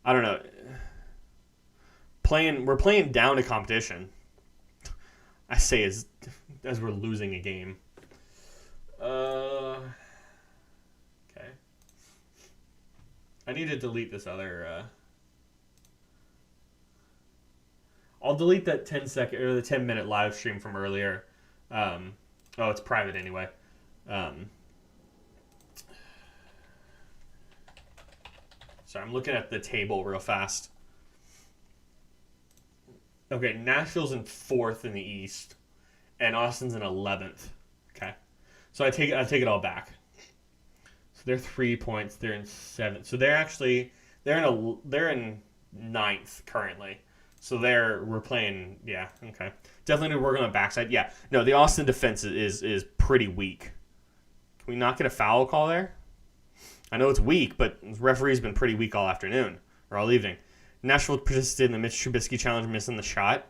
don't know. We're playing down to competition. I say as we're losing a game. Okay. I need to delete this other. I'll delete that 10-second or the 10-minute live stream from earlier. Oh, it's private anyway. Sorry, I'm looking at the table real fast. Okay, Nashville's in 4th in the East, and Austin's in 11th. Okay, so I take it all back. So they're 3 points. They're in 7th. So they're in 9th currently. So we're playing. Yeah, okay. Definitely need to work on the backside. Yeah, no, the Austin defense is pretty weak. Can we not get a foul call there? I know it's weak, but the referee's been pretty weak all afternoon or all evening. Nashville participated in the Mitch Trubisky challenge, missing the shot.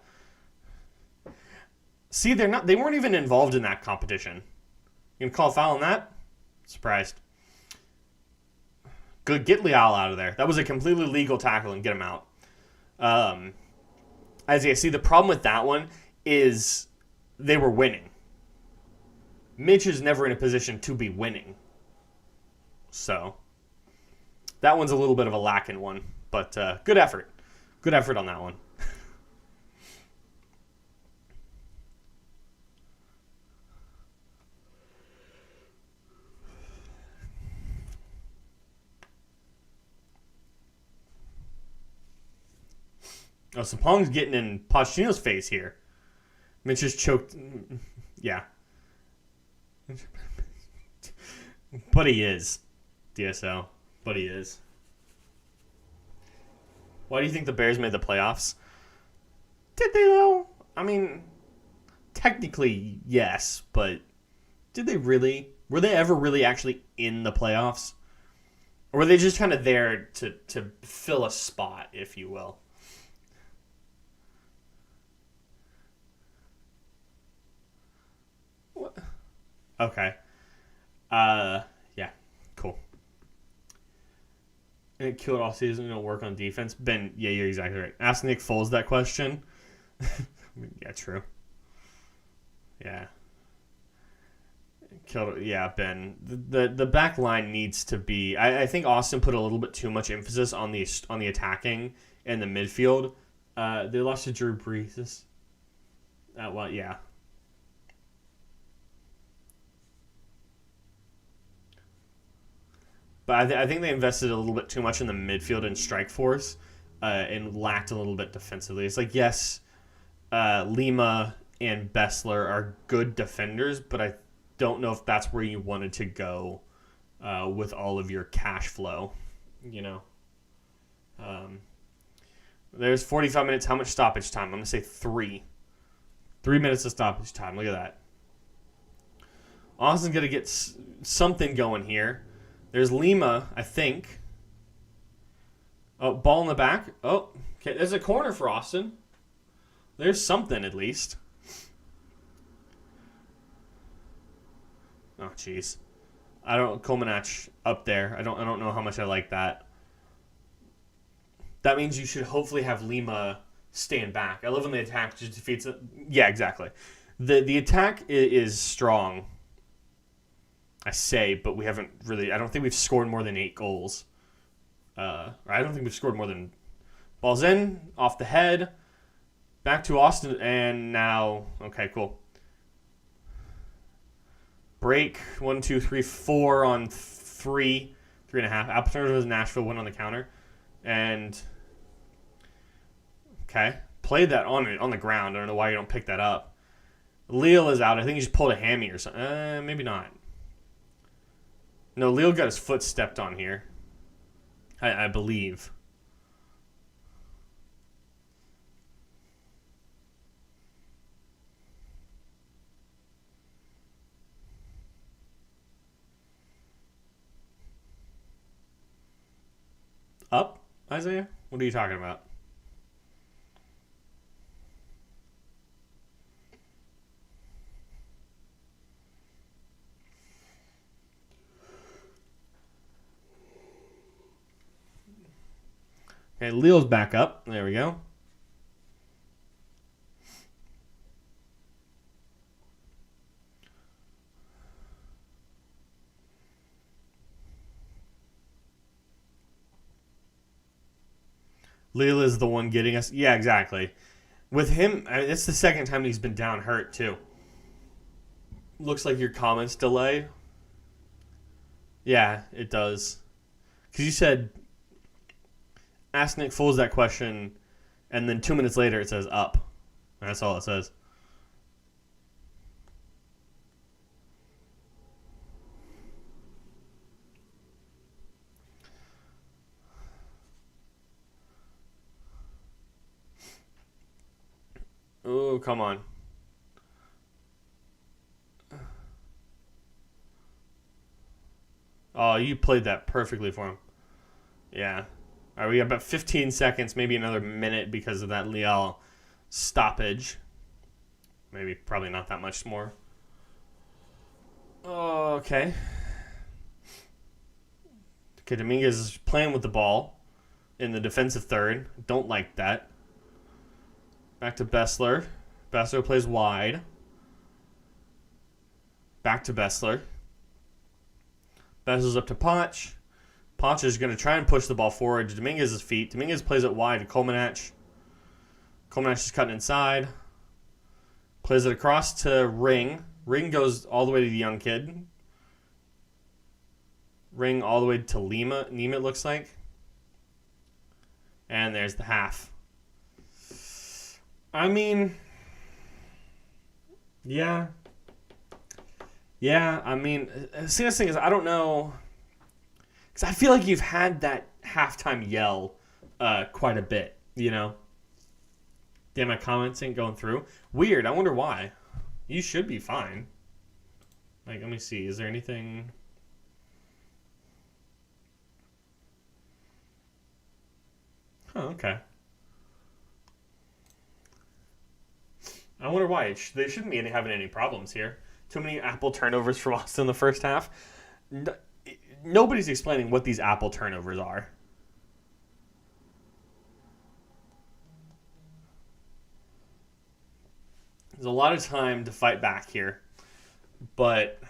See, they weren't even involved in that competition. You can call a foul on that? Surprised. Good, get Leal out of there. That was a completely legal tackle, and get him out. Isaiah, see, the problem with that one is they were winning. Mitch is never in a position to be winning. So, that one's a little bit of a lacking one. But good effort. Good effort on that one. Oh, Sapong's getting in Pochettino's face here. Mitch is choked. Yeah. But he is. DSO. But he is. Why do you think the Bears made the playoffs? Did they, though? I mean, technically, yes. But did they really? Were they ever really actually in the playoffs? Or were they just kind of there to fill a spot, if you will? What? Okay. Yeah. Cool. And it killed all season. Don't work on defense. Ben, yeah, you're exactly right. Ask Nick Foles that question. Yeah, true. Yeah. Killed. Yeah, Ben. The back line needs to be. I think Austin put a little bit too much emphasis on the attacking and the midfield. They lost to Drew Brees. Well, yeah. But I think they invested a little bit too much in the midfield and strike force and lacked a little bit defensively. It's like, yes, Lima and Bessler are good defenders, but I don't know if that's where you wanted to go with all of your cash flow, you know. There's 45 minutes. How much stoppage time? I'm going to say 3. 3 minutes of stoppage time. Look at that. Austin's going to get something going here. There's Lima, I think. Oh, ball in the back. Oh, okay. There's a corner for Austin. There's something at least. Oh, jeez. Komanach up there. I don't know how much I like that. That means you should hopefully have Lima stand back. I love when the attack just defeats it. Yeah, exactly. The attack is strong. I say, but we haven't really. I don't think we've scored more than 8 goals. I don't think we've scored more than. Ball's in, off the head, back to Austin, and now. Okay, cool. Break 1, 2, 3, 4 on 3, 3.5. Opportunity was Nashville win on the counter, and okay, played that on the ground. I don't know why you don't pick that up. Leal is out. I think he just pulled a hammy or something. Maybe not. No, Leal got his foot stepped on here. I believe. Up, Isaiah? What are you talking about? Okay, Leal's back up. There we go. Leal is the one getting us. Yeah, exactly. With him, it's the second time he's been down hurt, too. Looks like your comments delay. Yeah, it does. Because you said ask Nick Foles that question, and then 2 minutes later it says up. That's all it says. Oh, come on. Oh, you played that perfectly for him. Yeah. All right, we got about 15 seconds, maybe another minute because of that Leal stoppage. Maybe, probably not that much more. Oh, okay. Okay, Dominguez is playing with the ball in the defensive third. Don't like that. Back to Bessler. Bessler plays wide. Back to Bessler. Bessler's up to Poch. Poch is going to try and push the ball forward to Dominguez's feet. Dominguez plays it wide to Kolmanach. Kolmanach is cutting inside. Plays it across to Ring. Ring goes all the way to the young kid. Ring all the way to Lima. Nima, it looks like. And there's the half. I mean, yeah. Yeah, I mean, the serious thing is, I don't know. Because I feel like you've had that halftime yell quite a bit, you know? Damn, my comments ain't going through. Weird, I wonder why. You should be fine. Like, let me see. Is there anything... Oh, okay. I wonder why. They shouldn't be having any problems here. Too many Apple turnovers from Austin in the first half. Nobody's explaining what these Apple turnovers are. There's a lot of time to fight back here, but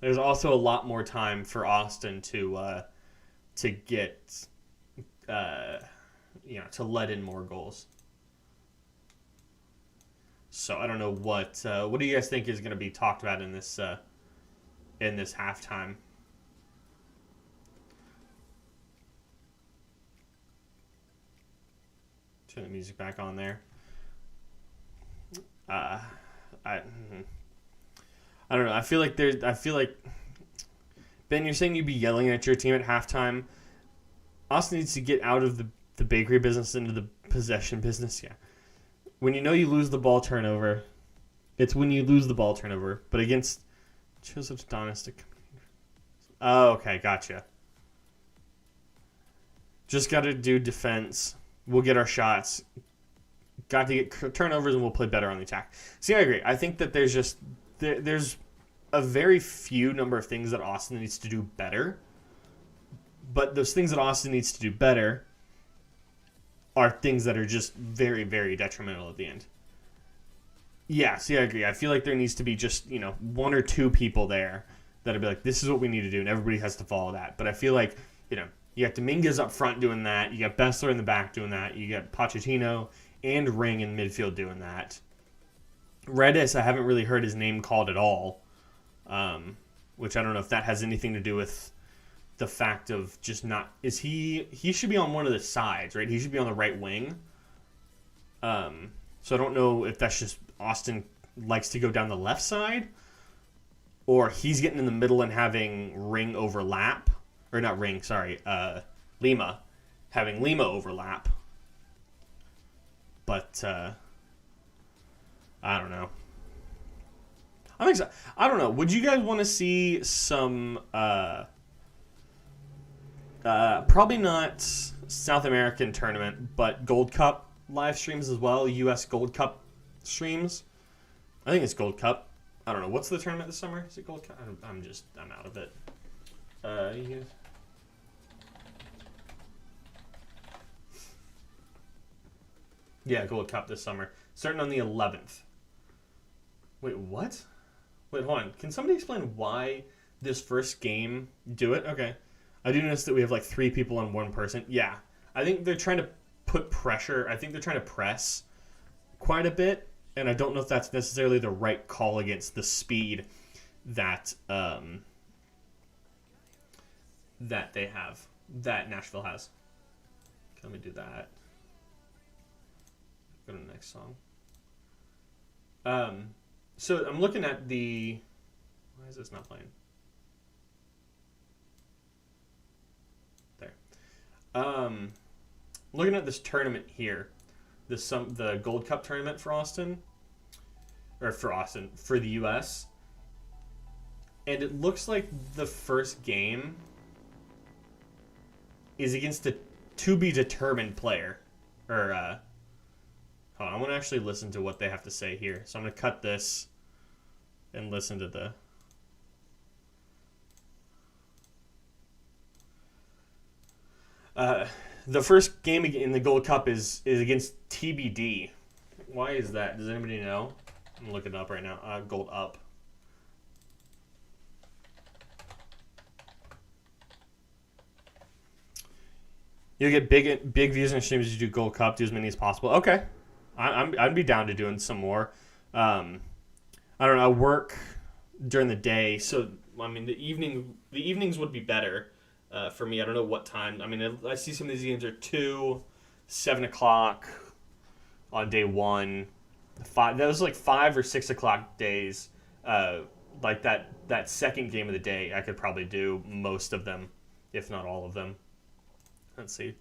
there's also a lot more time for Austin to get to let in more goals. So I don't know what do you guys think is going to be talked about in this halftime? Turn the music back on there. I don't know. I feel like Ben, you're saying you'd be yelling at your team at halftime. Austin needs to get out of the bakery business into the possession business. Yeah. When you know you lose the ball turnover, it's when you lose the ball turnover. But against Joseph Donistic. Oh, okay, gotcha. Just got to do defense. We'll get our shots. Got to get turnovers, and we'll play better on the attack. See, I agree. I think that there's a very few number of things that Austin needs to do better. But those things that Austin needs to do better are things that are just very, very detrimental at the end. Yeah, see, I agree. I feel like there needs to be just, one or two people there that'll be like, this is what we need to do, and everybody has to follow that. But I feel like, you got Dominguez up front doing that. You got Bessler in the back doing that. You got Pochettino and Ring in midfield doing that. Redis, I haven't really heard his name called at all, which I don't know if that has anything to do with the fact of just not... He should be on one of the sides, right? He should be on the right wing. So I don't know if that's just Austin likes to go down the left side, or he's getting in the middle and having Ring overlap. Or not Ring, sorry. Lima. Having Lima overlap. But, I don't know. I'm excited. I don't know. Would you guys want to see some... probably not South American tournament, but Gold Cup live streams as well. U.S. Gold Cup streams. I think it's Gold Cup. I don't know. What's the tournament this summer? Is it Gold Cup? I'm out of it. You guys... Yeah, Gold Cup this summer. Starting on the 11th. Wait, what? Wait, hold on. Can somebody explain why this first game do it? Okay. I do notice that we have like 3 people on 1 person. Yeah. I think they're trying to put pressure. I think they're trying to press quite a bit. And I don't know if that's necessarily the right call against the speed that that they have. That Nashville has. Let me do that. Go to the next song. So I'm looking at the... Why is this not playing? There. Looking at this tournament here. The Gold Cup tournament for Austin. Or for the U.S. And it looks like the first game is against a to-be-determined player. Or, hold on, I want to actually listen to what they have to say here. So I'm going to cut this and listen to the first game in the Gold Cup is against TBD. Why is that? Does anybody know? I'm looking it up right now. Gold Up. You get big views and streams as you do Gold Cup. Do as many as possible. Okay, I'd be down to doing some more. I don't know. I work during the day, so I mean the evenings would be better for me. I don't know what time. I mean I see some of these games are 2, 7 o'clock on day 1. 5. That was like 5 or 6 o'clock days. Like that second game of the day, I could probably do most of them, if not all of them. Let's see.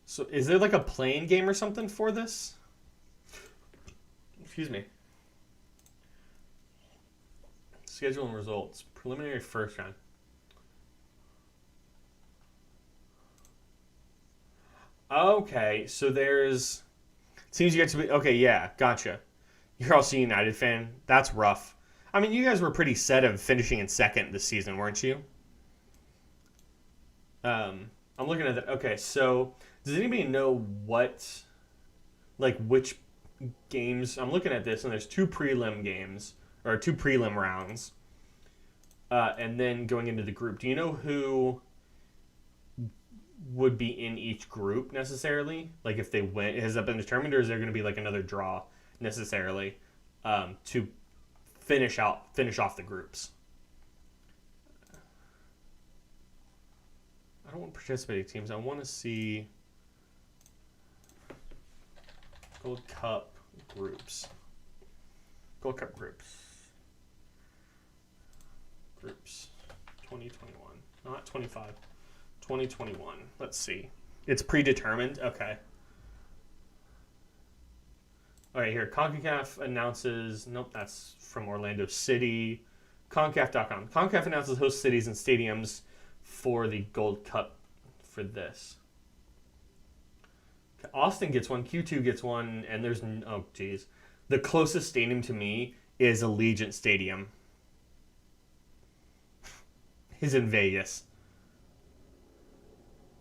So is there like a playing game or something for this? Excuse me. Schedule and results. Preliminary first round. Okay, so there's... Seems you get to be... Okay, yeah, gotcha. You're also a United fan. That's rough. I mean, you guys were pretty set of finishing in second this season, weren't you? I'm looking at that. Okay, so does anybody know which games? I'm looking at this, and there's 2 prelim games, or 2 prelim rounds, and then going into the group. Do you know who would be in each group necessarily? Like if they win, has that been determined, or is there going to be like another draw necessarily to finish off the groups? I don't want participating teams. I want to see Gold Cup groups. Gold Cup groups. Groups. 2021. Not 25. 2021. Let's see. It's predetermined? Okay. All right, here. CONCACAF announces... Nope, that's from Orlando City. CONCACAF.com. CONCACAF announces host cities and stadiums for the Gold Cup for this. Austin gets one, Q2 gets one, and there's... Oh, geez. The closest stadium to me is Allegiant Stadium. Is in Vegas.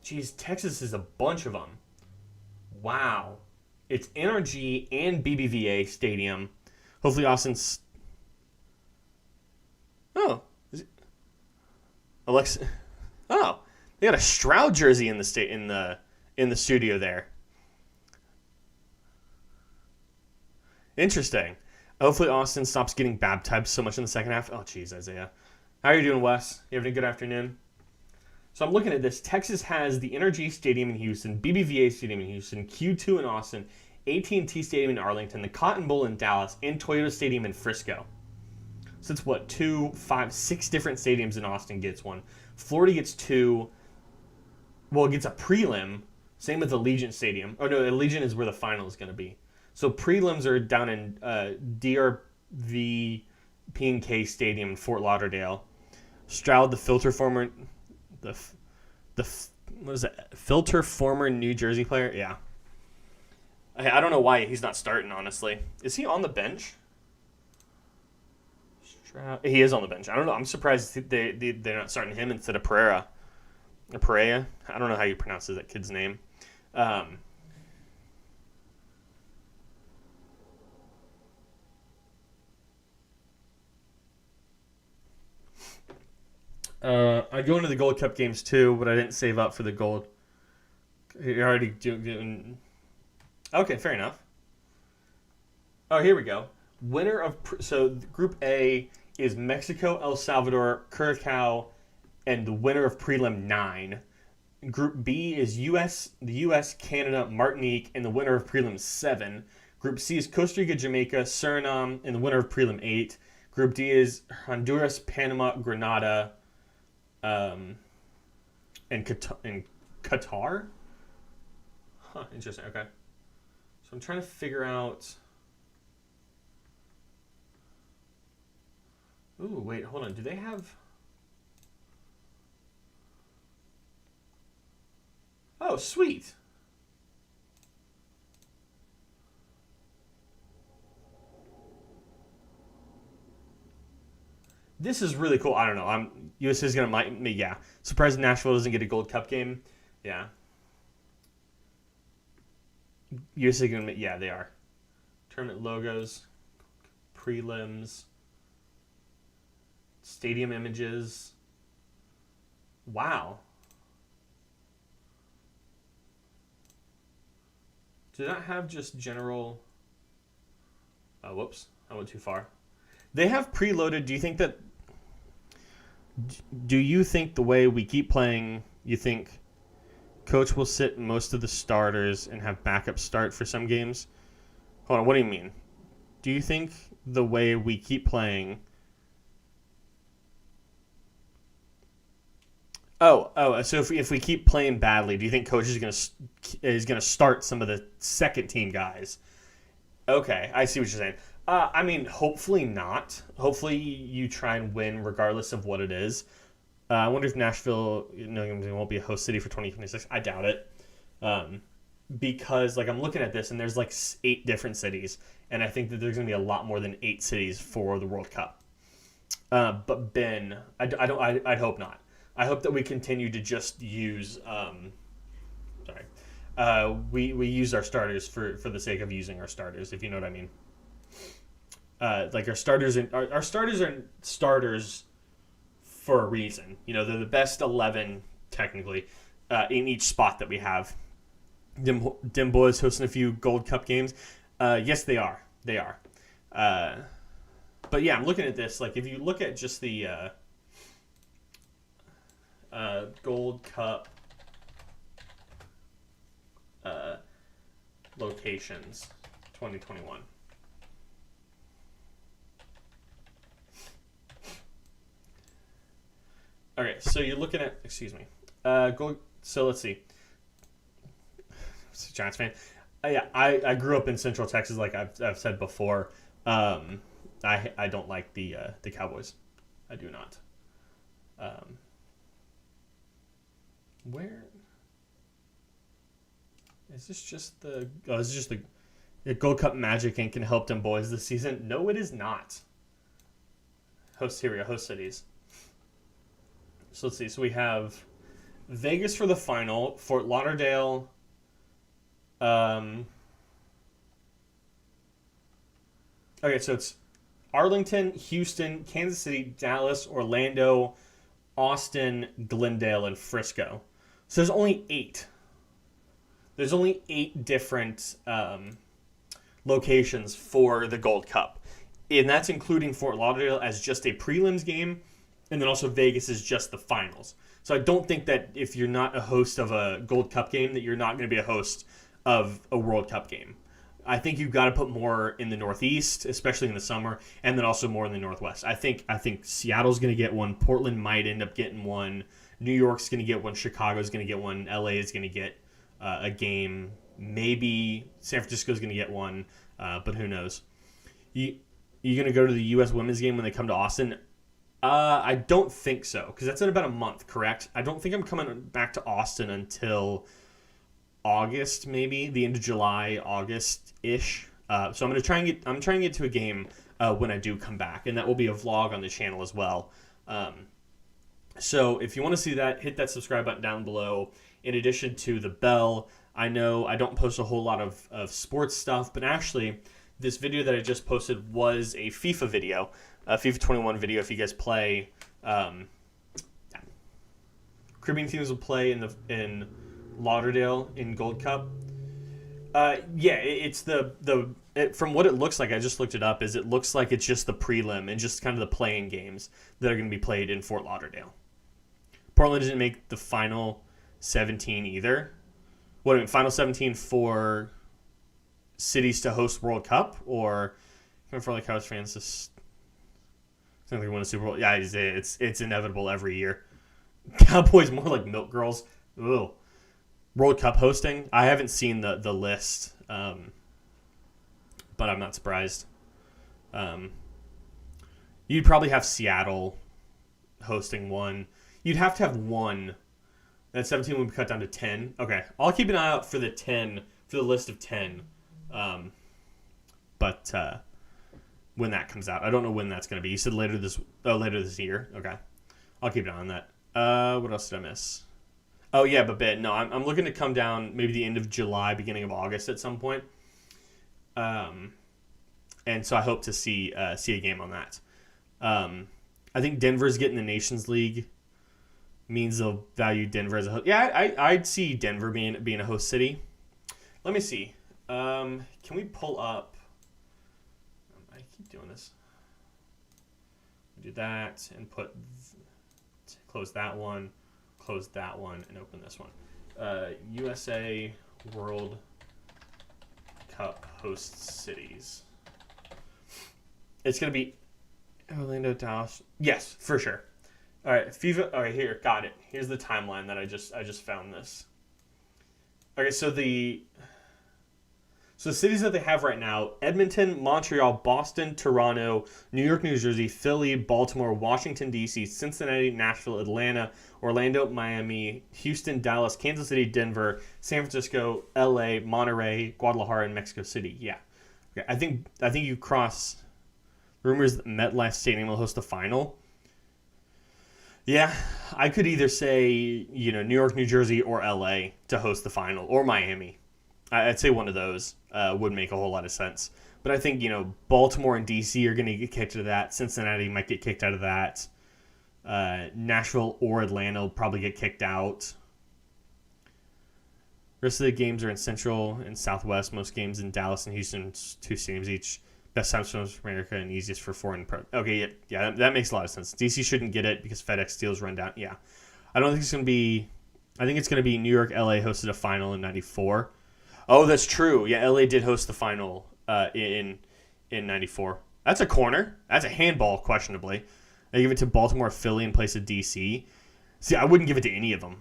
Geez, Texas is a bunch of them. Wow. It's NRG and BBVA Stadium. Hopefully Austin's... Oh. Is it... Alexa... Oh. They got a Stroud jersey in the studio there. Interesting. Hopefully Austin stops getting baptized so much in the second half. Oh, jeez, Isaiah. How are you doing, Wes? You having a good afternoon? So I'm looking at this. Texas has the NRG Stadium in Houston, BBVA Stadium in Houston, Q2 in Austin, AT&T Stadium in Arlington, the Cotton Bowl in Dallas, and Toyota Stadium in Frisco. So it's what, 2, 5, 6 different stadiums in Austin gets one. Florida gets 2. Well, it gets a prelim. Same with Allegiant Stadium. Oh, no, Allegiant is where the final is going to be. So prelims are down in DRV P&K Stadium in Fort Lauderdale. Stroud, the filter former New Jersey player? Yeah. I don't know why he's not starting, honestly. Is he on the bench? Stroud. He is on the bench. I don't know. I'm surprised they're not starting him instead of Pereira. Or Pereira? I don't know how you pronounce that kid's name. I go into the Gold Cup games too, but I didn't save up for the gold. You're already doing... Okay, fair enough. Oh, here we go. Winner of... So Group A is Mexico, El Salvador, Curacao, and the winner of Prelim 9. Group B is the U.S., Canada, Martinique, and the winner of Prelim 7. Group C is Costa Rica, Jamaica, Suriname, and the winner of Prelim 8. Group D is Honduras, Panama, Grenada, and Qatar. Huh, interesting. Okay. So I'm trying to figure out... Ooh, wait, hold on. Do they have... Oh, sweet. This is really cool. I don't know. USA is gonna yeah. Surprised Nashville doesn't get a Gold Cup game. Yeah. USA gonna yeah, they are. Tournament logos, prelims, stadium images. Wow. Do not have just general... Oh, whoops. I went too far. They have preloaded... Do you think that... Do you think the way we keep playing, you think coach will sit most of the starters and have backup start for some games? Hold on, what do you mean? Do you think the way we keep playing... Oh! So if we keep playing badly, do you think coach is gonna start some of the second team guys? Okay, I see what you're saying. I mean, hopefully not. Hopefully you try and win regardless of what it is. I wonder if Nashville won't be a host city for 2026. I doubt it, because like I'm looking at this and there's like 8 different cities, and I think that there's gonna be a lot more than 8 cities for the World Cup. But Ben, I'd hope not. I hope that we continue to just use, we use our starters for the sake of using our starters, if you know what I mean. Like our starters are starters for a reason. You know, they're the best 11 technically in each spot that we have. Dim boys hosting a few Gold Cup games. Yes, they are. They are. But yeah, I'm looking at this. Like if you look at just the Gold Cup locations 2021. Okay, so you're looking at, excuse me, so let's see. Giants fan. Yeah, I grew up in Central Texas, like I've said before. I don't like the Cowboys. I do not. Where is this? Just the this is just the Gold Cup magic and can help them boys this season? No, it is not. Host cities. So let's see. So we have Vegas for the final, Fort Lauderdale. Okay, so it's Arlington, Houston, Kansas City, Dallas, Orlando, Austin, Glendale, and Frisco. So there's only 8. There's only 8 different locations for the Gold Cup. And that's including Fort Lauderdale as just a prelims game, and then also Vegas is just the finals. So I don't think that if you're not a host of a Gold Cup game, that you're not going to be a host of a World Cup game. I think you've got to put more in the Northeast, especially in the summer, and then also more in the Northwest. I think Seattle's going to get one. Portland might end up getting one. New York's going to get one. Chicago's going to get one. LA is going to get a game. Maybe San Francisco's going to get one, but who knows? You going to go to the U.S. women's game when they come to Austin? I don't think so, because that's in about a month, correct? I don't think I'm coming back to Austin until August, maybe the end of July, August-ish. So I'm trying to get to a game when I do come back, and that will be a vlog on the channel as well. So if you want to see that, hit that subscribe button down below. In addition to the bell, I know I don't post a whole lot of sports stuff, but actually this video that I just posted was a FIFA video, a FIFA 21 video. If you guys play, Caribbean teams will play in Lauderdale in Gold Cup. Yeah, it's from what it looks like, I just looked it up, it looks like it's just the prelim and just kind of the playing games that are going to be played in Fort Lauderdale. Portland didn't make the final 17 either. What, I mean, Final 17 for cities to host World Cup, or for like Cowboys fans just think they win a Super Bowl? Yeah, it's inevitable every year. Cowboys more like milk girls. Ugh. World Cup hosting. I haven't seen the list, but I'm not surprised. You'd probably have Seattle hosting one. You'd have to have one. That 17 would be cut down to 10. Okay, I'll keep an eye out for the 10, for the list of 10. But when that comes out, I don't know when that's going to be. You said later this year. Okay, I'll keep an eye on that. What else did I miss? Oh yeah, but no, I'm looking to come down maybe the end of July, beginning of August at some point. And so I hope to see a game on that. I think Denver's getting the Nations League means they'll value Denver as a host. Yeah, I'd see Denver being a host city. Let me see. Can we pull up? I keep doing this. Do that and close that one, and open this one. USA World Cup host cities. It's gonna be Orlando, Dallas. Yes, for sure. All right, FIFA. All right, here, got it. Here's the timeline that I just found this. Okay, so the cities that they have right now: Edmonton, Montreal, Boston, Toronto, New York, New Jersey, Philly, Baltimore, Washington, D.C., Cincinnati, Nashville, Atlanta, Orlando, Miami, Houston, Dallas, Kansas City, Denver, San Francisco, L.A., Monterey, Guadalajara, and Mexico City. Yeah. Okay, I think you cross rumors that MetLife Stadium will host the final. Yeah, I could either say, New York, New Jersey, or L.A. to host the final, or Miami. I'd say one of those would make a whole lot of sense. But I think, Baltimore and D.C. are going to get kicked out of that. Cincinnati might get kicked out of that. Nashville or Atlanta will probably get kicked out. Rest of the games are in Central and Southwest. Most games in Dallas and Houston, 2 stadiums each. Best time zones for America and easiest for foreign pro. Okay, yeah, that makes a lot of sense. DC shouldn't get it because FedEx deals run down. Yeah, I don't think it's going to be. I think it's going to be New York, LA hosted a final in '94. Oh, that's true. Yeah, LA did host the final in '94. That's a corner. That's a handball, questionably. They give it to Baltimore, Philly in place of DC. See, I wouldn't give it to any of them.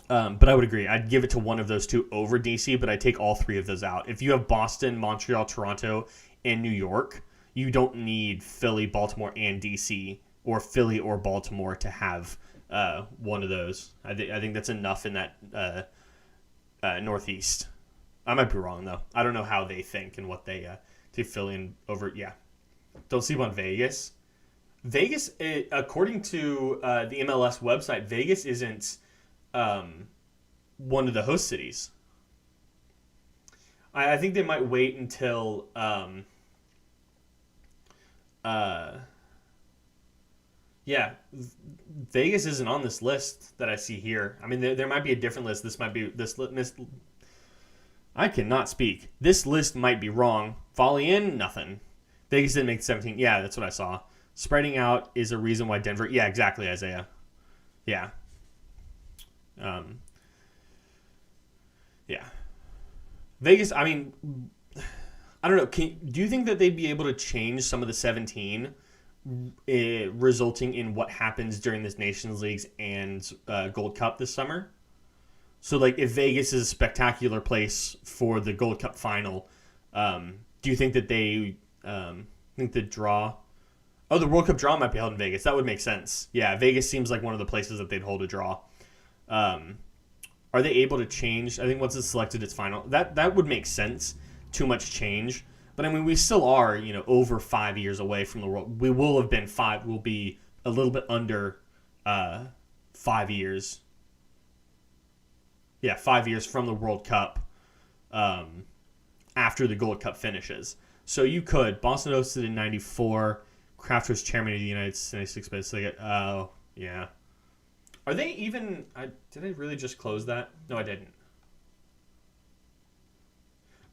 But I would agree. I'd give it to one of those two over DC, but I'd take all 3 of those out. If you have Boston, Montreal, Toronto, and New York, you don't need Philly, Baltimore, and DC, or Philly or Baltimore to have one of those. I think that's enough in that Northeast. I might be wrong, though. I don't know how they think and what they take Philly and over. Yeah. Don't sleep on Vegas. Vegas, according to the MLS website, Vegas isn't one of the host cities. I think they might wait until Vegas isn't on this list that I see here. I mean, there might be a different list. This might be this list. I cannot speak. This list might be wrong. Volley in, nothing. Vegas didn't make 17. Yeah, that's what I saw. Spreading out is a reason why Denver. Yeah, exactly, Isaiah. Yeah. Yeah. Vegas, I mean, I don't know. Do you think that they'd be able to change some of the 17 resulting in what happens during this Nations Leagues and Gold Cup this summer? So, like, if Vegas is a spectacular place for the Gold Cup final, do you think that they think the draw... Oh, the World Cup draw might be held in Vegas. That would make sense. Yeah, Vegas seems like one of the places that they'd hold a draw. Are they able to change? I think once it's selected, it's final. That would make sense. Too much change. But, I mean, we still are, over 5 years away from the World. We will have been 5. We'll be a little bit under 5 years. Yeah, 5 years from the World Cup after the Gold Cup finishes. So you could. Boston hosted in 94. Kraft was chairman of the United States 96 bits. Oh, yeah. Are they even... did I really just close that? No, I didn't.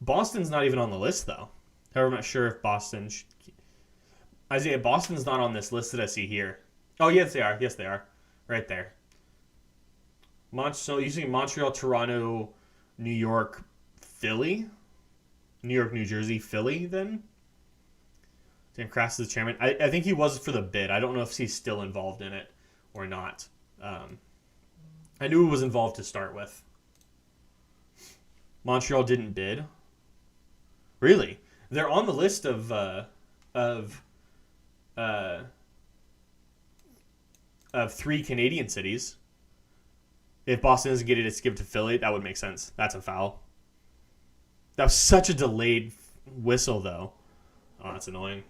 Boston's not even on the list, though. However, I'm not sure if Boston... Isaiah, Boston's not on this list that I see here. Oh, yes, they are. Yes, they are. Right there. So usually Montreal, Toronto, New York, Philly, New York, New Jersey, Philly. Then Dan Kraft is the chairman. I think he was for the bid. I don't know if he's still involved in it or not. I knew he was involved to start with. Montreal didn't bid. Really? They're on the list of three Canadian cities. If Boston doesn't get it, it's given to Philly. That would make sense. That's a foul. That was such a delayed whistle, though. Oh, that's annoying.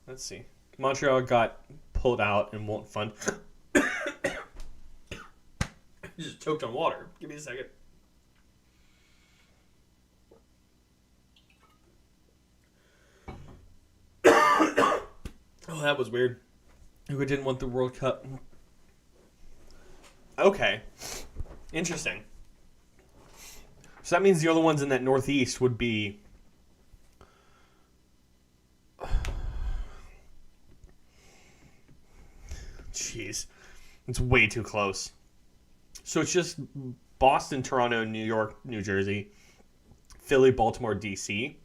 Let's see. Montreal got pulled out and won't fund. You just choked on water. Give me a second. Oh, that was weird. Who didn't want the World Cup? Okay. Interesting. So that means the other ones in that Northeast would be... Jeez. It's way too close. So it's just Boston, Toronto, New York, New Jersey, Philly, Baltimore, D.C.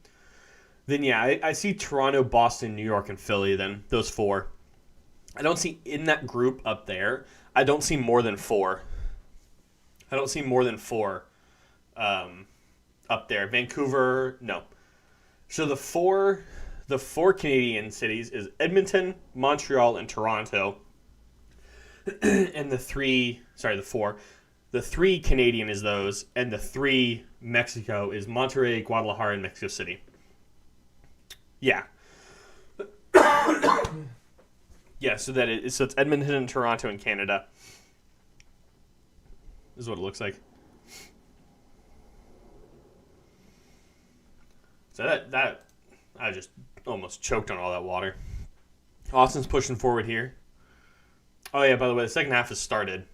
Then, yeah, I see Toronto, Boston, New York, and Philly, then. Those four. I don't see in that group up there, I don't see more than four. I don't see more than four up there. Vancouver, no. So the four Canadian cities is Edmonton, Montreal, and Toronto. And the four. The three Canadian is those, and the three Mexico is Monterrey, Guadalajara, and Mexico City. Yeah. Yeah, so it's Edmonton, Toronto, and Canada. This is what it looks like. So that I just almost choked on all that water. Austin's pushing forward here. Oh yeah, by the way, the second half has started.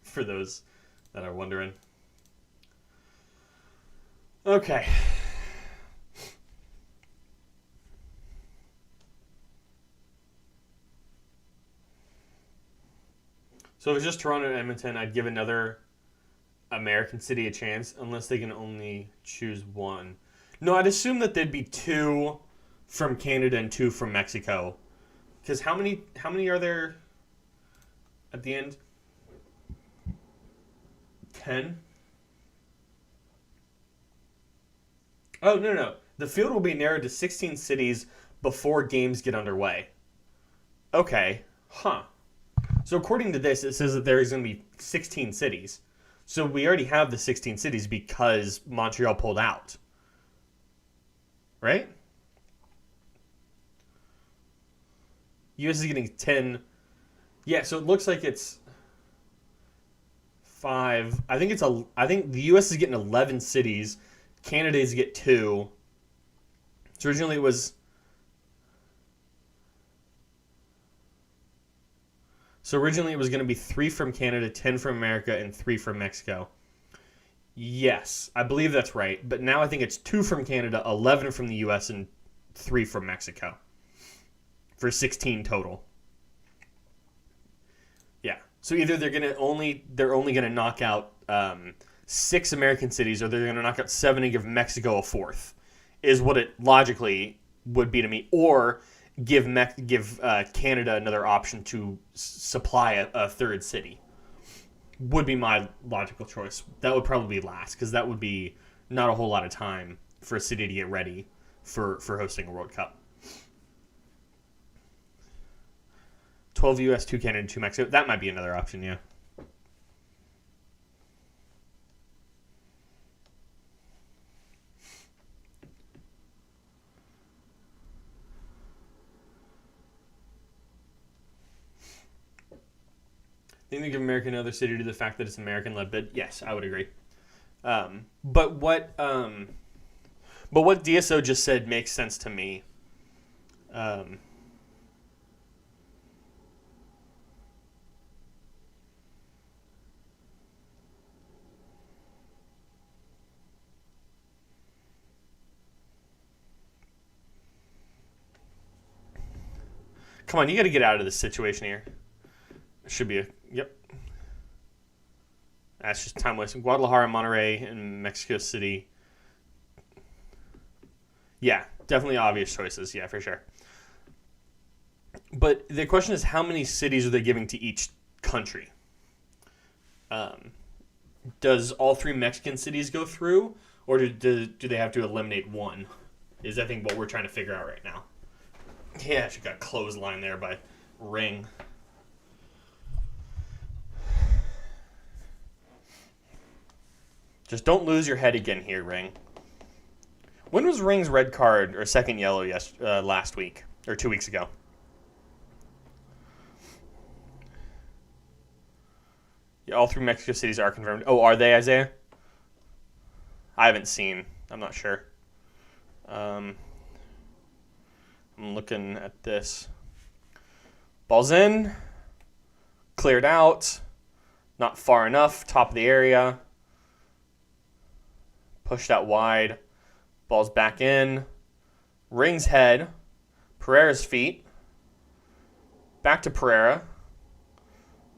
For those that are wondering. Okay. So if it's just Toronto and Edmonton, I'd give another American city a chance, unless they can only choose one. No, I'd assume that there'd be two from Canada and two from Mexico. Because how many are there at the end? 10? Oh, no. The field will be narrowed to 16 cities before games get underway. Okay. Huh. So according to this, it says that there is going to be 16 cities. So we already have the 16 cities because Montreal pulled out. Right? US is getting 10. Yeah, so it looks like it's 5. I think the US is getting 11 cities. Canada is get 2. So originally it was... So originally it was going to be 3 from Canada, 10 from America, and 3 from Mexico. Yes, I believe that's right. But now I think it's 2 from Canada, 11 from the US, and 3 from Mexico. For 16 total. Yeah. So either they're only going to knock out 6 American cities, or they're going to knock out 7 and give Mexico a 4th, is what it logically would be to me. Or give Canada another option to supply a third city. Would be my logical choice. That would probably be last, because that would be not a whole lot of time for a city to get ready for hosting a World Cup. 12 US, 2 Canada, 2 Mexico. That might be another option, yeah. Think they give America another city to the fact that it's an American-led bid? Yes, I would agree. But what DSO just said makes sense to me. Come on, you got to get out of this situation here. It should be a... Yep. That's just time wasting. Guadalajara, Monterrey, and Mexico City. Yeah, definitely obvious choices. Yeah, for sure. But the question is, how many cities are they giving to each country? Does all 3 Mexican cities go through, or do they have to eliminate one? Is, I think, what we're trying to figure out right now. Yeah, she got clothesline there by Ring. Just don't lose your head again here, Ring. When was Ring's red card or second yellow last week or 2 weeks ago? Yeah, all 3 Mexico cities are confirmed. Oh, are they, Isaiah? I haven't seen. I'm not sure. I'm looking at this. Ball's in. Cleared out. Not far enough. Top of the area. Pushed out wide. Ball's back in. Ring's head. Pereira's feet. Back to Pereira.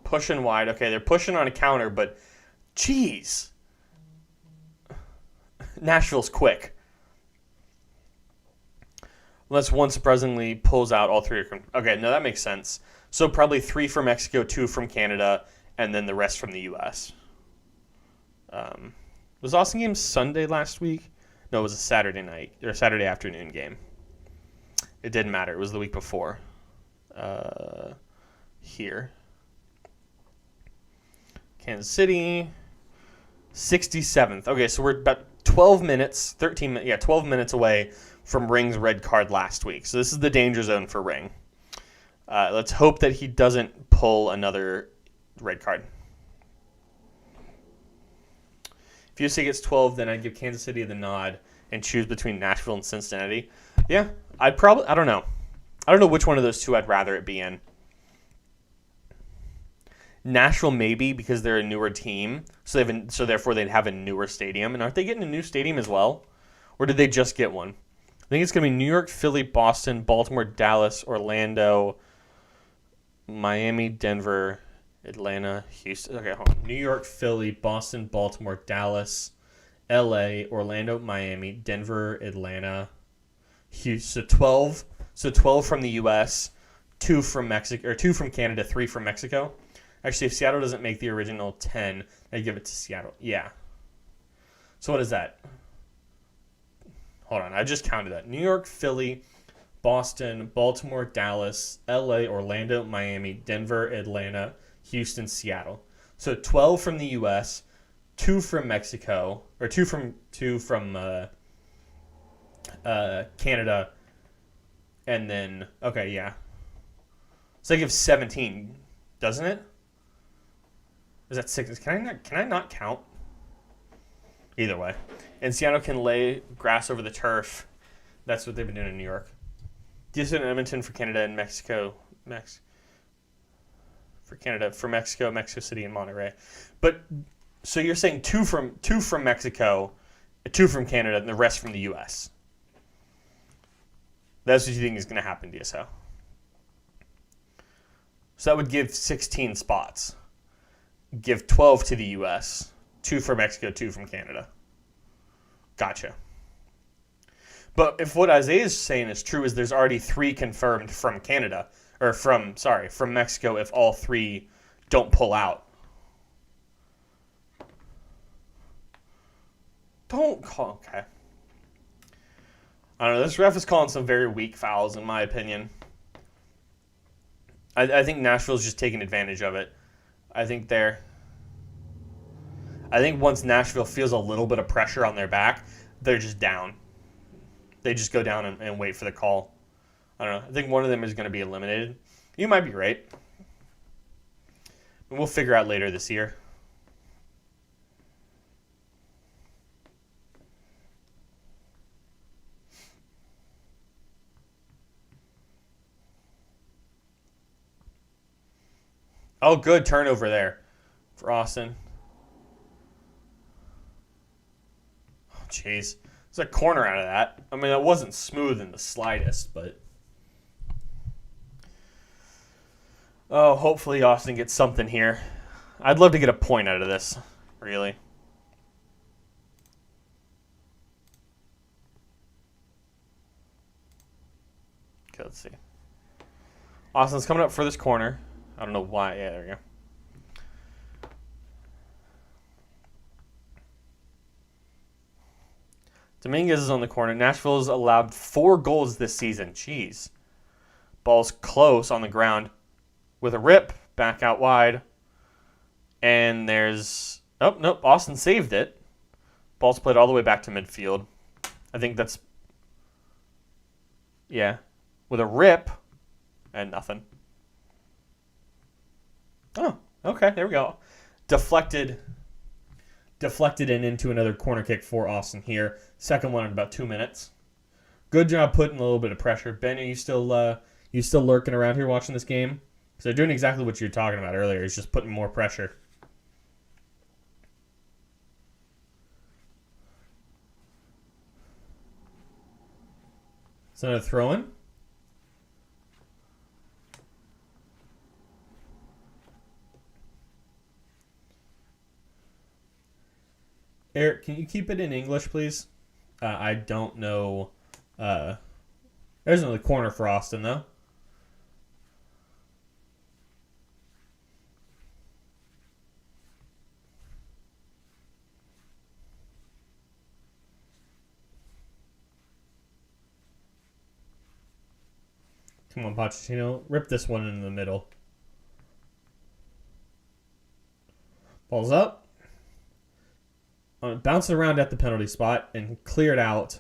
Pushing wide. Okay, they're pushing on a counter, but jeez. Nashville's quick. Unless one surprisingly pulls out all 3. Okay, no, that makes sense. So probably 3 from Mexico, 2 from Canada, and then the rest from the U.S. Was Austin game Sunday last week? No, it was a Saturday night or Saturday afternoon game. It didn't matter. It was the week before. Here. Kansas City, 67th. Okay, so we're about 12 minutes, 12 minutes away from Ring's red card last week. So this is the danger zone for Ring. Let's hope that he doesn't pull another red card. If USA gets 12, then I'd give Kansas City the nod and choose between Nashville and Cincinnati. Yeah, I don't know. I don't know which one of those 2 I'd rather it be in. Nashville maybe because they're a newer team, so therefore they'd have a newer stadium. And aren't they getting a new stadium as well? Or did they just get one? I think it's going to be New York, Philly, Boston, Baltimore, Dallas, Orlando, Miami, Denver, Atlanta, Houston. Okay, hold on. New York, Philly, Boston, Baltimore, Dallas, LA, Orlando, Miami, Denver, Atlanta, Houston. So 12 from the US, 2 from Mexico, or 2 from Canada, 3 from Mexico. Actually, if Seattle doesn't make the original 10, I give it to Seattle. Yeah. So what is that? Hold on, I just counted that. New York, Philly, Boston, Baltimore, Dallas, LA, Orlando, Miami, Denver, Atlanta, Houston, Seattle. So 12 from the US, 2 from Mexico, or 2 from Canada, and then okay, yeah. So I give 17, doesn't it? Is that 6? Can I not count? Either way. And Seattle can lay grass over the turf. That's what they've been doing in New York. Houston and Edmonton for Canada and Mexico. For Canada, for Mexico, Mexico City, and Monterrey. But so you're saying 2 from Mexico, 2 from Canada, and the rest from the U.S. That's what you think is going to happen, DSO. So that would give 16 spots. Give 12 to the U.S., 2 from Mexico, 2 from Canada. Gotcha. But if what Isaiah is saying is true, is there's already 3 confirmed from Canada, or from Mexico if all 3 don't pull out. Don't call, okay. I don't know, this ref is calling some very weak fouls, in my opinion. I think Nashville's just taking advantage of it. I think once Nashville feels a little bit of pressure on their back, they're just down. They just go down and wait for the call. I don't know. I think one of them is going to be eliminated. You might be right. And we'll figure out later this year. Oh, good turnover there for Austin. Oh, jeez. There's a corner out of that. I mean, that wasn't smooth in the slightest, but... Oh, hopefully Austin gets something here. I'd love to get a point out of this, really. Okay, let's see. Austin's coming up for this corner. I don't know why. Yeah, there we go. Dominguez is on the corner. Nashville's allowed 4 goals this season. Jeez. Ball's close on the ground with a rip. Back out wide. And there's... Oh, nope. Austin saved it. Ball's played all the way back to midfield. I think that's... Yeah. With a rip. And nothing. Oh, okay. There we go. Deflected and into another corner kick for Austin here. Second one in about 2 minutes. Good job putting a little bit of pressure. Ben, are you still lurking around here watching this game? Because they're doing exactly what you were talking about earlier. Is just putting more pressure. Is that another throw-in? Eric, can you keep it in English, please? I don't know. There's another corner for Austin, though. Come on, Pochettino. Rip this one in the middle. Ball's up. Bouncing around at the penalty spot and cleared out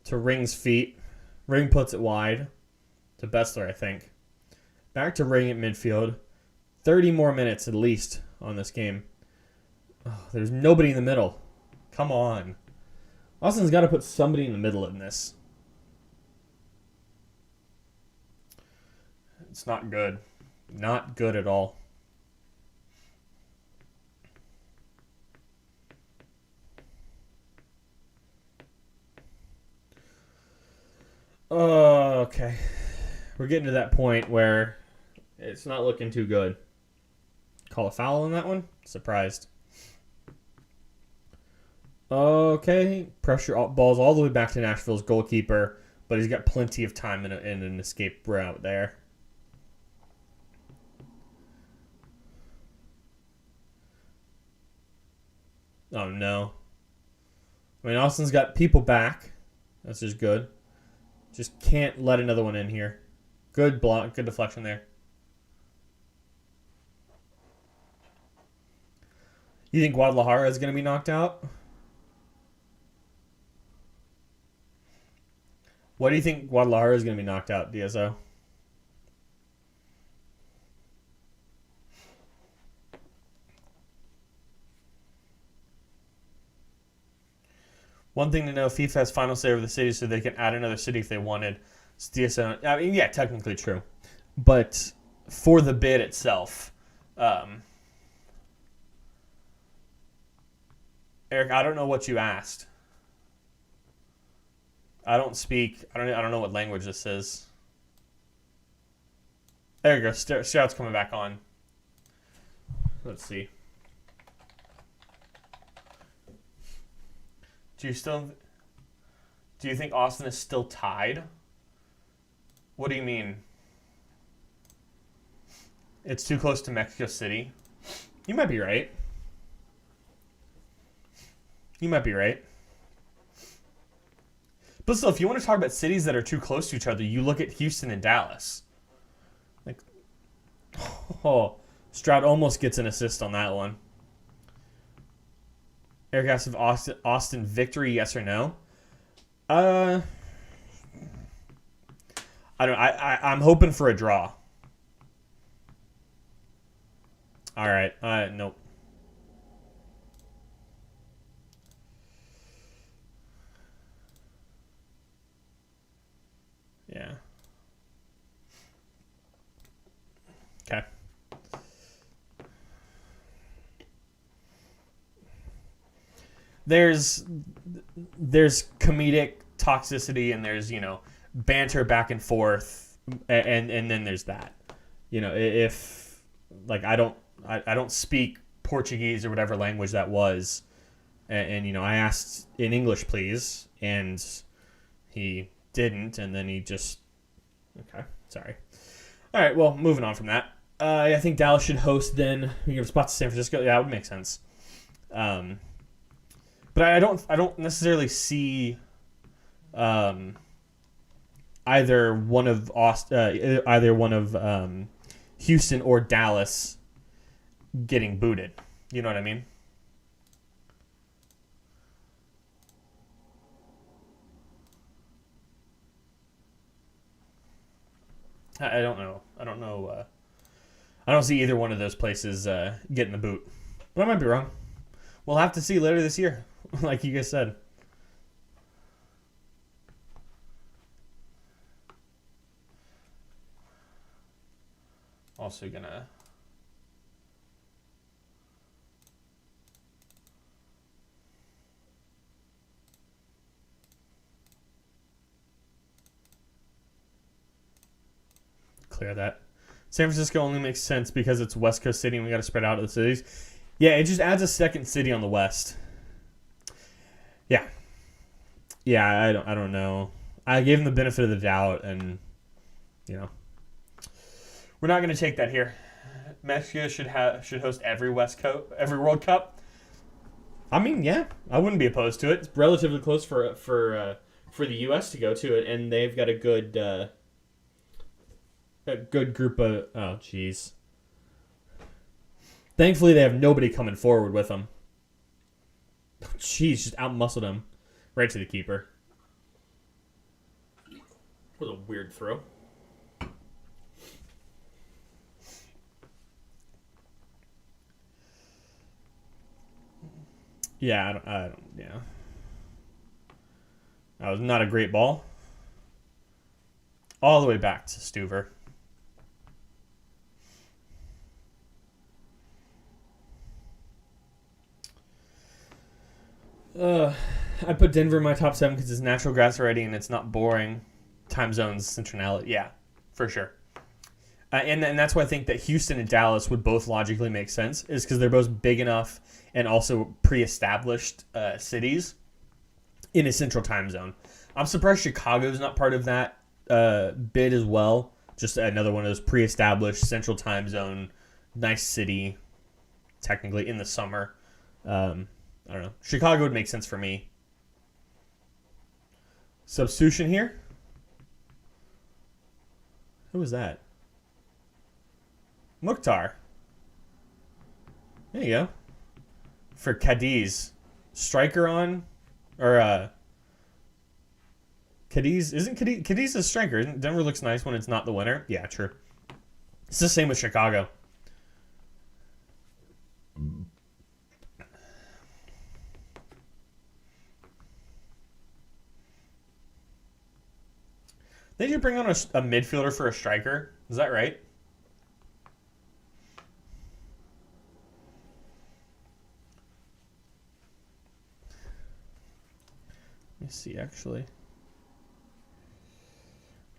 to Ring's feet. Ring puts it wide to Bessler, I think. Back to Ring at midfield. 30 more minutes at least on this game. Oh, there's nobody in the middle. Come on. Austin's got to put somebody in the middle in this. It's not good. Not good at all. Oh, okay. We're getting to that point where it's not looking too good. Call a foul on that one? Surprised. Okay. Pressure balls all the way back to Nashville's goalkeeper, but he's got plenty of time in an escape route there. Oh, no. I mean, Austin's got people back. That's just good. Just can't let another one in here. Good block. Good deflection there. You think Guadalajara is going to be knocked out? What do you think Guadalajara is going to be knocked out, DSO? One thing to know, FIFA has final say over the city, so they can add another city if they wanted. It's DSO. I mean, yeah, technically true. But for the bid itself, Eric, I don't know what you asked. I don't speak. I don't know what language this is. There you go. Stroud's coming back on. Let's see. Do you think Austin is still tied? What do you mean? It's too close to Mexico City? You might be right. You might be right. But still, if you want to talk about cities that are too close to each other, you look at Houston and Dallas. Like, oh, Stroud almost gets an assist on that one. Eric asks if Austin victory, yes or no. I'm hoping for a draw. All right. Nope. Yeah. Okay. There's comedic toxicity and there's, banter back and forth and then there's that. if like I don't speak Portuguese or whatever language that was, and I asked in English, please, and he didn't, and then he just okay, sorry. All right, well, moving on from that. I think Dallas should host then. We give a spot to San Francisco. Yeah, that would make sense. But I don't necessarily see either one of Houston or Dallas getting booted. You know what I mean? I don't know. I don't know. I don't see either one of those places getting the boot. But I might be wrong. We'll have to see later this year, like you guys said. Also gonna clear that. San Francisco only makes sense because it's West Coast city and we got to spread out the cities. Yeah, it just adds a second city on the West. Yeah, I don't know. I gave him the benefit of the doubt, and we're not going to take that here. Mexico should host every World Cup. I mean, yeah, I wouldn't be opposed to it. It's relatively close for the U.S. to go to it, and they've got a good group of. Oh, jeez. Thankfully, they have nobody coming forward with them. Jeez, just out-muscled him right to the keeper. What a weird throw. Yeah, I don't. Yeah, that was not a great ball. All the way back to Stuver. I put Denver in my top 7 because it's natural grass already and it's not boring. Time zones, centrality. Yeah, for sure. And that's why I think that Houston and Dallas would both logically make sense, is because they're both big enough and also pre-established cities in a central time zone. I'm surprised Chicago's not part of that bid as well. Just another one of those pre-established central time zone, nice city, technically in the summer. I don't know. Chicago would make sense for me. Substitution here. Who was that? Mukhtar. There you go. For Cadiz. Striker on? Or, Cadiz. Isn't Cadiz a striker? Denver looks nice when it's not the winner. Yeah, true. It's the same with Chicago. They did bring on a midfielder for a striker. Is that right? Let me see, actually.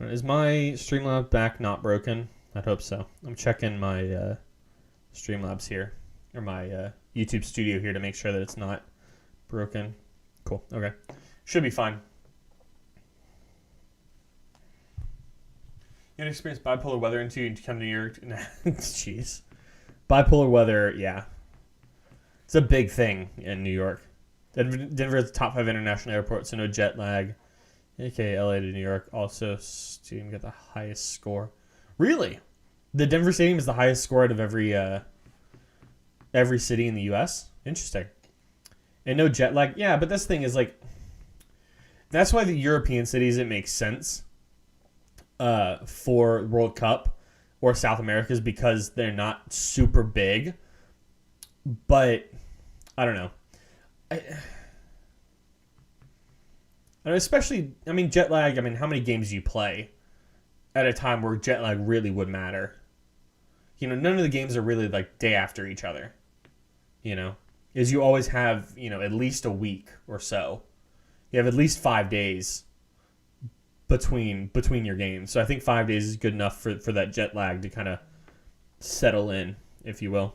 Is my Streamlabs back not broken? I'd hope so. I'm checking my Streamlabs here, or my YouTube studio here to make sure that it's not broken. Cool. Okay. Should be fine. You experience bipolar weather until you come to New York. Jeez. Bipolar weather, yeah. It's a big thing in New York. Denver is the top 5 international airport, so no jet lag. AKA LA to New York. Also, Stadium got the highest score. Really? The Denver Stadium is the highest score out of every city in the U.S.? Interesting. And no jet lag. Yeah, but this thing is like... That's why the European cities, it makes sense for World Cup or South America's, because they're not super big. But, I don't know. Especially, I mean, jet lag, how many games do you play at a time where jet lag really would matter? None of the games are really like day after each other. Is you always have, at least a week or so. You have at least 5 days between your games. So I think 5 days is good enough for that jet lag to kind of settle in, if you will.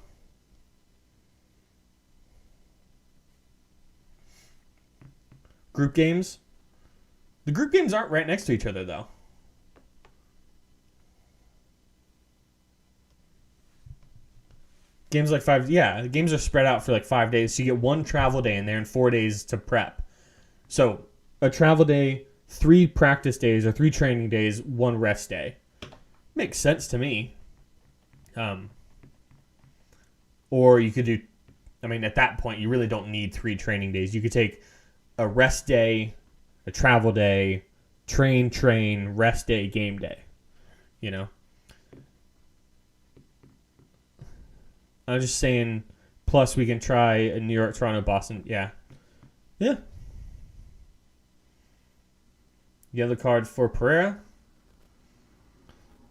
Group games. The group games aren't right next to each other, though. Games like the games are spread out for like 5 days. So you get 1 travel day in there and 4 days to prep. So a travel day, 3 practice days or 3 training days, 1 rest day. Makes sense to me. Or you could do, at that point, you really don't need 3 training days. You could take a rest day, a travel day, train, rest day, game day. I'm just saying, plus we can try in New York, Toronto, Boston. Yeah. Yellow card for Pereira.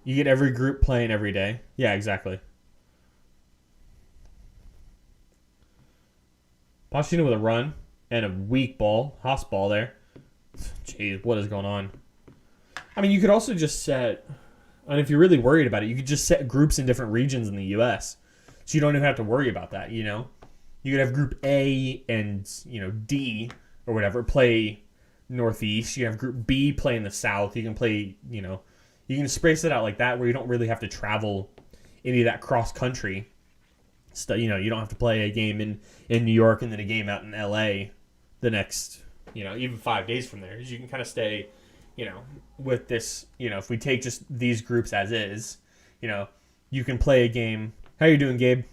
You get every group playing every day. Yeah, exactly. Pochettino with a run and a weak ball. Haas ball there. Jeez, what is going on? You could also just set, and if you're really worried about it, you could just set groups in different regions in the U.S., so you don't even have to worry about that, You could have Group A and, D or whatever play Northeast. You have Group B play in the South. You can play, you can space it out like that where you don't really have to travel any of that cross-country stuff. You don't have to play a game in New York and then a game out in L.A. the next, even 5 days from there. You can kind of stay, with this, if we take just these groups as is, you can play a game. How you doing, Gabe?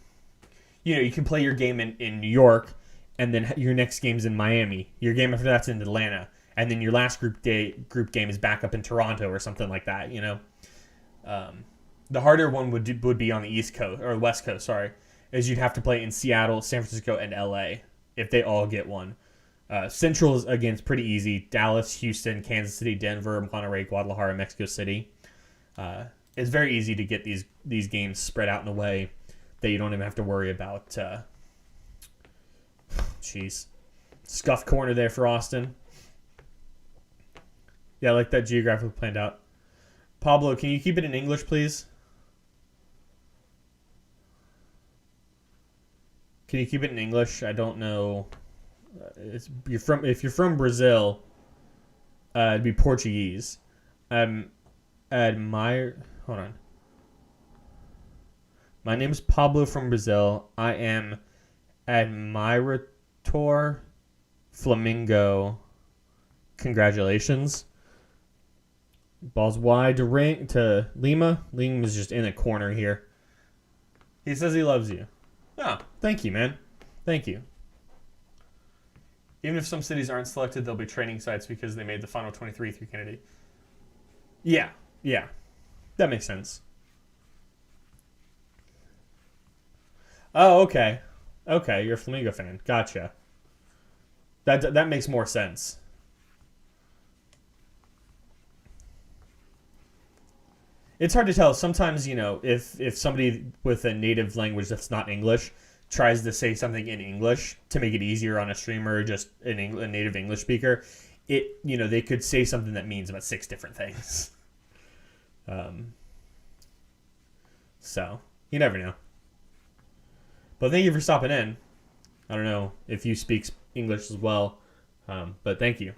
You can play your game in New York, and then your next game's in Miami. Your game after that's in Atlanta, and then your last group game is back up in Toronto or something like that. The harder one would be on the East Coast or West Coast. Sorry, is you'd have to play in Seattle, San Francisco, and LA if they all get one. Central is again pretty easy: Dallas, Houston, Kansas City, Denver, Monterrey, Guadalajara, Mexico City. It's very easy to get these games spread out in a way that you don't even have to worry about. Scuff corner there for Austin. Yeah, I like that geographically planned out. Pablo, can you keep it in English, please? Can you keep it in English? I don't know. If you're from Brazil, it'd be Portuguese. Hold on. My name is Pablo from Brazil. I am Admirator Flamingo. Congratulations. Balls wide to Lima. Lima is just in a corner here. He says he loves you. Oh, thank you, man. Thank you. Even if some cities aren't selected, they'll be training sites because they made the final 23 through Kennedy. Yeah. That makes sense. Oh, okay. Okay, you're a Flamingo fan. Gotcha. That makes more sense. It's hard to tell. Sometimes, if somebody with a native language that's not English tries to say something in English to make it easier on a streamer or just a native English speaker, they could say something that means about 6 different things. So, you never know. But thank you for stopping in. I don't know if you speak English as well, but thank you.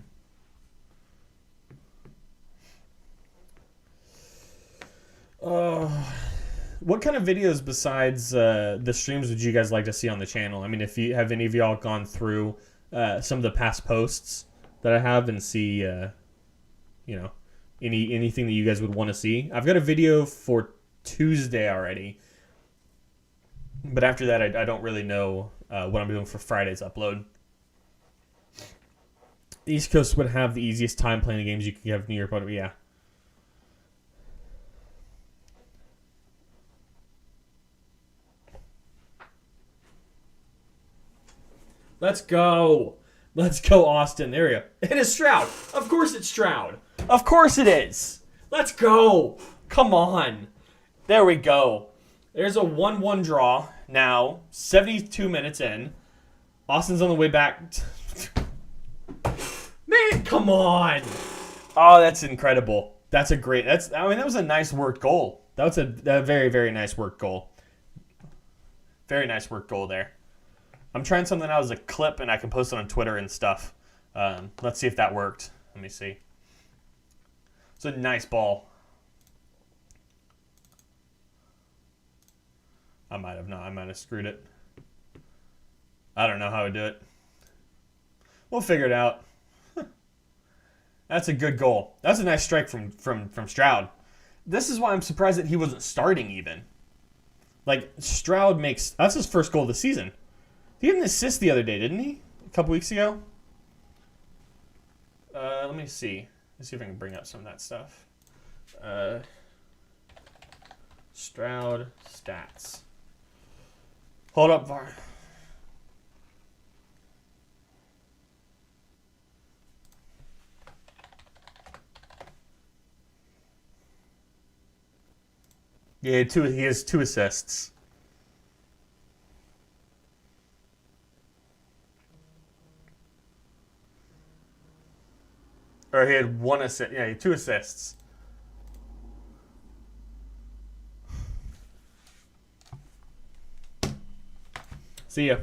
What kind of videos besides the streams would you guys like to see on the channel? If you have any of y'all gone through some of the past posts that I have and see, anything that you guys would want to see. I've got a video for Tuesday already, but after that, I don't really know what I'm doing for Friday's upload. The East Coast would have the easiest time playing the games you can have New York, but yeah. Let's go. Let's go, Austin. There we go. It is Stroud. Of course it's Stroud. Of course it is. Let's go. Come on. There we go. There's a 1-1 draw now. 72 minutes in. Austin's on the way back. Man, come on. Oh, that's incredible. That was a nice worked goal. That was a very, very nice worked goal. Very nice work goal there. I'm trying something out as a clip, and I can post it on Twitter and stuff. Let's see if that worked. Let me see. It's a nice ball. I might have not. I might have screwed it. I don't know how to do it. We'll figure it out. That's a good goal. That's a nice strike from Stroud. This is why I'm surprised that he wasn't starting even. Like, Stroud makes... That's his first goal of the season. He had an assist the other day, didn't he? A couple weeks ago? Let me see. Let's see if I can bring up some of that stuff. Stroud stats. Hold up, VAR. Yeah, he has 2 assists. Or he had 1 assist. Yeah, he had 2 assists. See ya.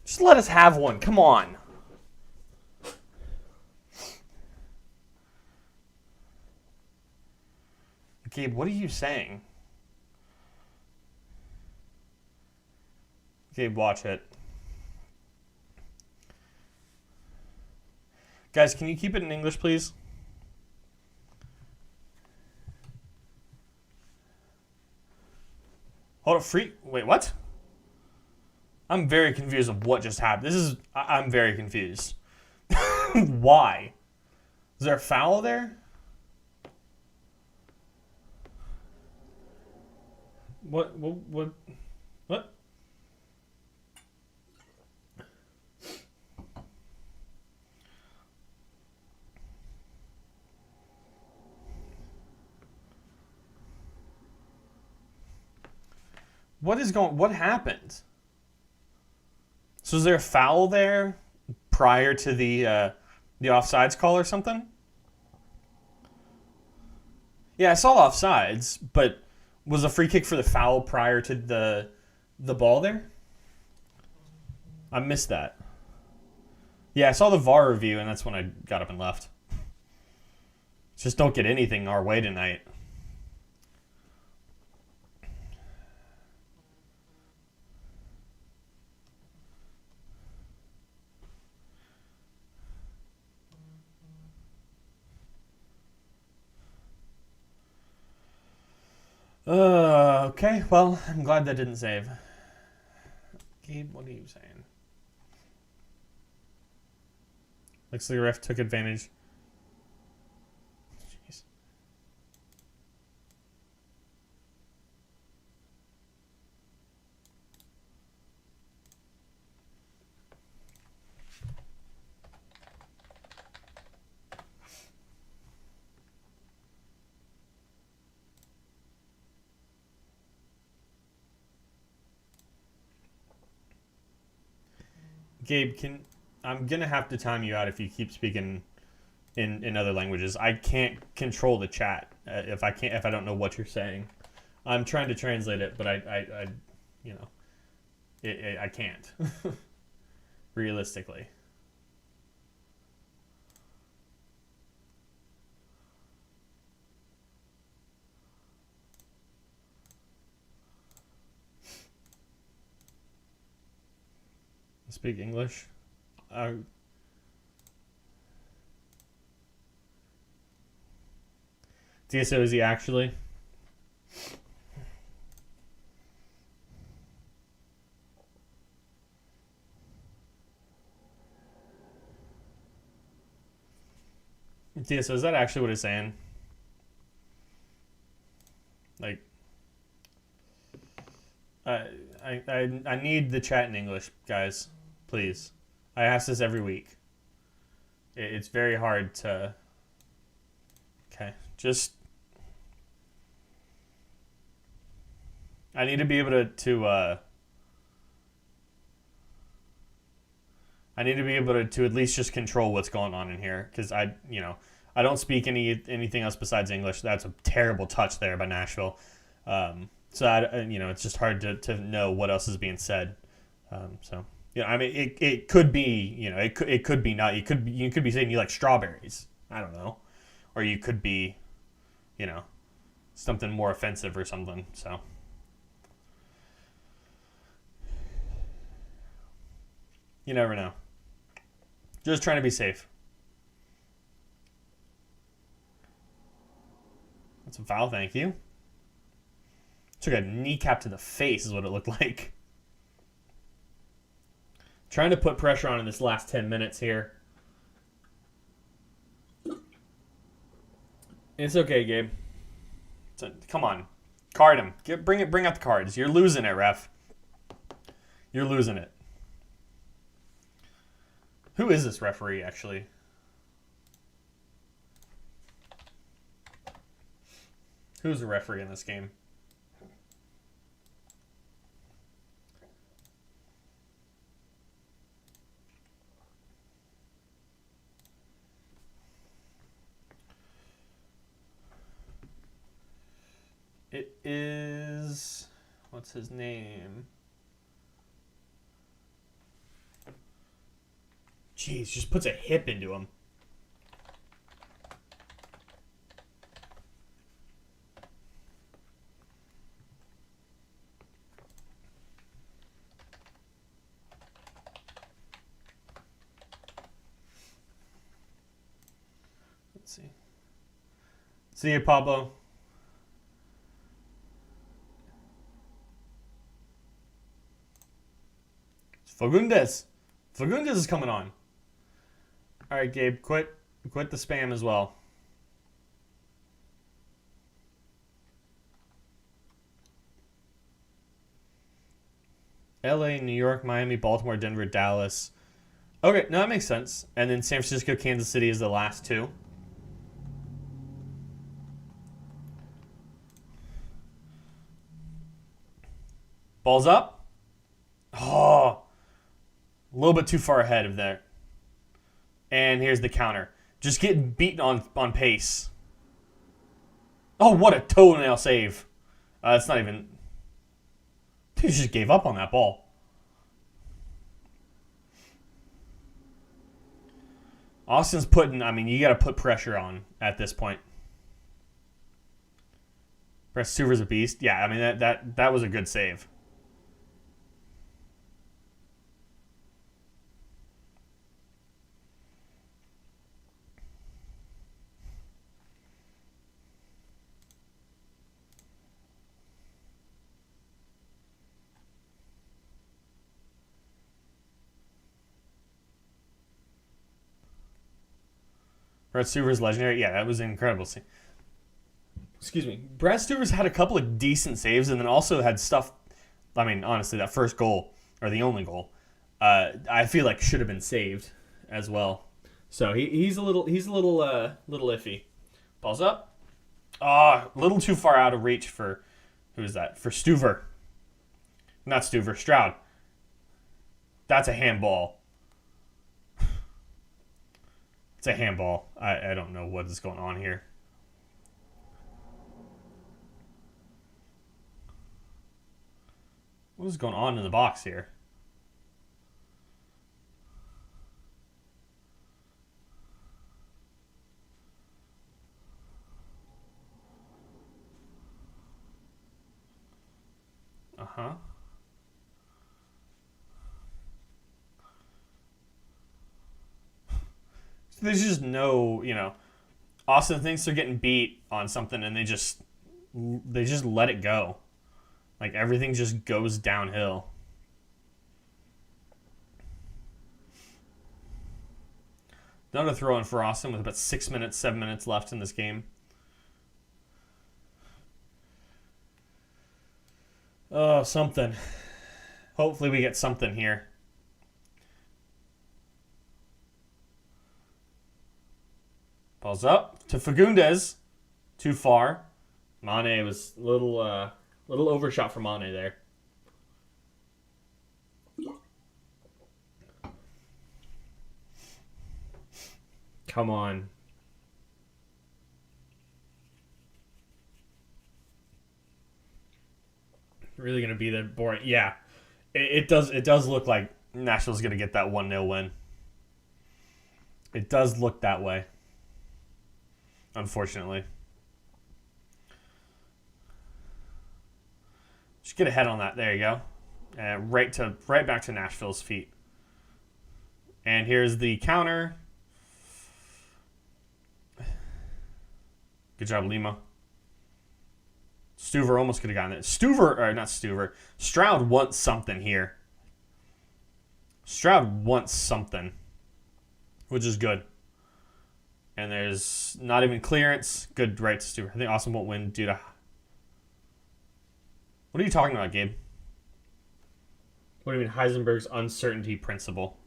Just let us have one. Come on. Gabe, what are you saying? Gabe, watch it. Guys, can you keep it in English, please? Hold up, free. Wait, what? I'm very confused of what just happened. I'm very confused. Why? Is there a foul there? What? What happened? So is there a foul there prior to the offsides call or something? Yeah, I saw offsides, but was a free kick for the foul prior to the ball there? I missed that. Yeah, I saw the VAR review, and that's when I got up and left. Just don't get anything our way tonight. Okay, well, I'm glad that didn't save. Gabe, what are you saying? Looks like the ref took advantage. Jeez. Gabe, I'm gonna have to time you out if you keep speaking in other languages. I can't control the chat if I don't know what you're saying. I'm trying to translate it, but I you know, I can't realistically. Speak English. DSO, is he actually? DSO, is that actually what it's saying? Like, I need the chat in English, guys. Please. I ask this every week. It's very hard to... Okay, just... I need to be able I need to be able to at least just control what's going on in here, because I don't speak anything else besides English. That's a terrible touch there by Nashville. So it's just hard to know what else is being said. So I mean, it could be, it could be not. You could be saying you like strawberries. I don't know, or you could be, something more offensive or something. So. You never know. Just trying to be safe. That's a foul, thank you. Took a kneecap to the face is what it looked like. Trying to put pressure on in this last 10 minutes here. It's okay, Gabe. Come on. Card him. Bring out the cards. You're losing it, ref. You're losing it. Who is this referee, actually? Who's the referee in this game? It is... What's his name? Jeez, just puts a hip into him. Let's see. See you, Pablo. Fagundes. Fagundes is coming on. All right, Gabe, quit the spam as well. LA, New York, Miami, Baltimore, Denver, Dallas. Okay, no, that makes sense. And then San Francisco, Kansas City is the last two. Balls up. Oh, a little bit too far ahead of there. And here's the counter. Just getting beaten on pace. Oh, what a toenail save. It's not even... He just gave up on that ball. Austin's putting... I mean, you got to put pressure on at this point. Brett Stuver's a beast. Yeah, I mean, that was a good save. Brad Stuver's legendary. Yeah, that was an incredible scene. Excuse me. Brad Stuver's had a couple of decent saves and then also had stuff. I mean, honestly, that first goal, or the only goal, I feel like should have been saved as well. So he's a little iffy. Balls up. A little too far out of reach for, who is that? For Stuver. Not Stuver, Stroud. That's a handball. It's a handball. I don't know what is going on here. What is going on in the box here? Uh-huh. There's just no, Austin thinks they're getting beat on something, and they just let it go. Like, everything just goes downhill. Another throw in for Austin with about 7 minutes left in this game. Oh, something. Hopefully we get something here. Ball's up to Fagundes. Too far. Mane was a little overshot for Mane there. Come on. Really going to be the boring. Yeah. It does look like Nashville's going to get that 1-0 win. It does look that way. Unfortunately. Just get ahead on that. There you go. Right back to Nashville's feet. And here's the counter. Good job, Lima. Stuver almost could have gotten it. Stroud wants something here. Stroud wants something, which is good. And there's not even clearance. Good right to Stuver. I think Austin won't win due to... What are you talking about, Gabe? What do you mean Heisenberg's uncertainty principle?